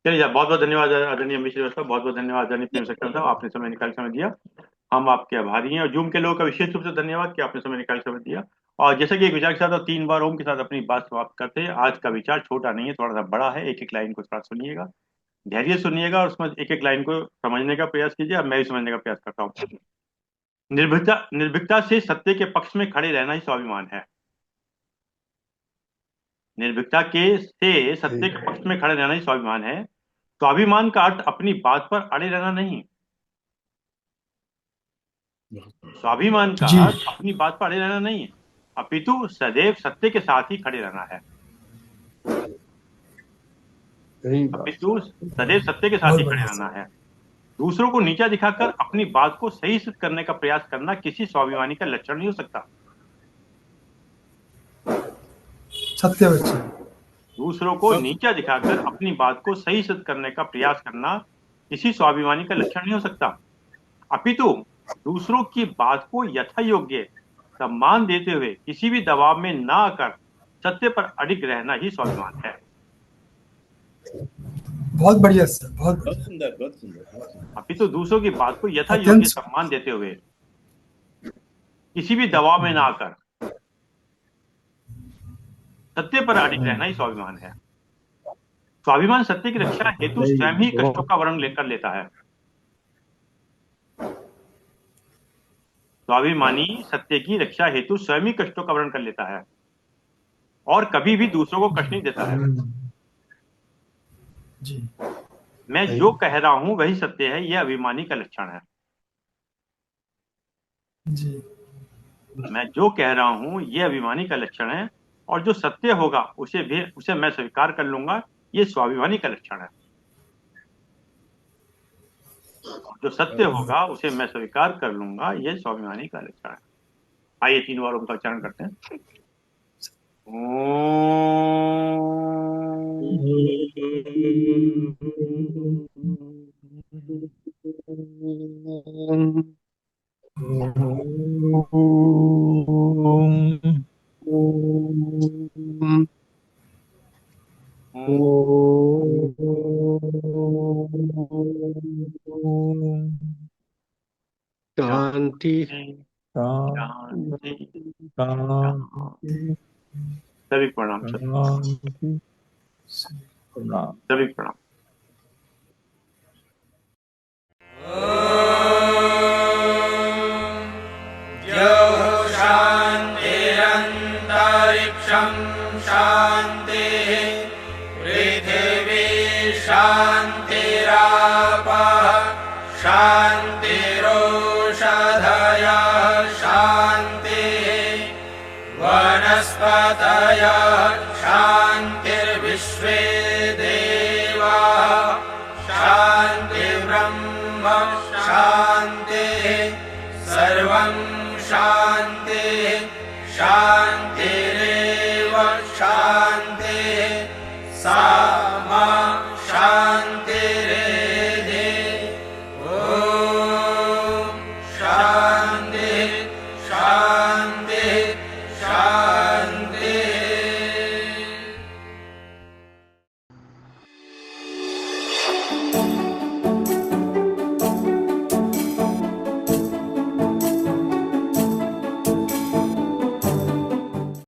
चलिए साहब, बहुत बहुत धन्यवाद आदरणीय मिश्र साहब, बहुत बहुत धन्यवाद आदरणीय प्रेम सक्सेना साहब, आपने समय निकाल समय दिया। हम आपके आभारी हैं, और जूम के लोगों का विशेष रूप से धन्यवाद कि आपने समय निकाल समय दिया। और जैसे कि एक विचार के साथ और 3 बार ओम के साथ अपनी बात समाप्त करते हैं। आज का विचार छोटा नहीं है, थोड़ा सा बड़ा है। एक एक लाइन को थोड़ा सुनिएगा, धैर्य सुनिएगा, और उसमें एक एक लाइन को समझने का प्रयास कीजिए। अब मैं भी समझने का प्रयास करता हूँ। निर्भीकता निर्भीकता से सत्य के पक्ष में खड़े रहना ही स्वाभिमान है। निर्भीकता के से सत्य के पक्ष में खड़े रहना ही स्वाभिमान है। स्वाभिमान का अर्थ अपनी बात पर अड़े रहना नहीं। स्वाभिमान का जी। अर्थ अपनी बात पर अड़े रहना नहीं है, अपितु सदैव सत्य के साथ ही खड़े रहना है। सही बात। अपितु सदैव सत्य के साथ बहुत ही खड़े बढ़िया रहना सर। है। दूसरों को नीचा दिखाकर अपनी बात को सही सिद्ध करने का प्रयास करना किसी स्वाभिमानी का लक्षण नहीं हो सकता। सत्य बच्चे। दूसरों को नीचा दिखाकर अपनी बात को सही सिद्ध करने का प्रयास करना किसी स्वाभिमानी का लक्षण नहीं हो सकता, अपितु दूसरों की बात को यथा योग्य सम्मान देते हुए किसी भी दबाव में ना आकर सत्य पर अडिग रहना ही स्वाभिमान है। बहुत बढ़िया सर, बहुत बहुत बढ़िया। सुंदर, बहुत सुंदर, बहुत सुंदर। अपितु दूसरों की बात को यथा योग्य अत्यंत। सम्मान देते हुए किसी भी दबाव में ना आकर सत्य पर अडिग रहना ही स्वाभिमान है। स्वाभिमान सत्य की रक्षा हेतु स्वयं ही कष्टों का वर्ण लेकर लेता है। स्वाभिमानी सत्य की रक्षा हेतु स्वयं ही कष्टों का वर्ण कर लेता है, और कभी भी दूसरों को कष्ट नहीं देता है। जी। मैं सही। जो कह रहा हूं वही सत्य है, यह अभिमानी का लक्षण है। जी। मैं जो कह रहा हूं यह अभिमानी का लक्षण है, और जो सत्य होगा उसे मैं स्वीकार कर लूंगा, ये स्वाभिमानी का लक्षण है। जो सत्य बहुत होगा उसे मैं स्वीकार कर लूंगा, ये स्वाभिमानी का लक्षण है। आइए 3 बार उनका उच्चारण करते हैं। ओम। ओम। ओम। ओम। शांति शांति शांति। सभी प्रणाम सर, सभी प्रणाम। शान्तिरन्तरिक्षं शान्तिः पृथिवी शान्तिरापः शान्तिरोषधयः शान्तिः वनस्पतयः शान्तिर्विश्वे देवाः शान्तिर्ब्रह्म शान्तिः सर्वं शान्तिः शान्तिरेव शान्तिः।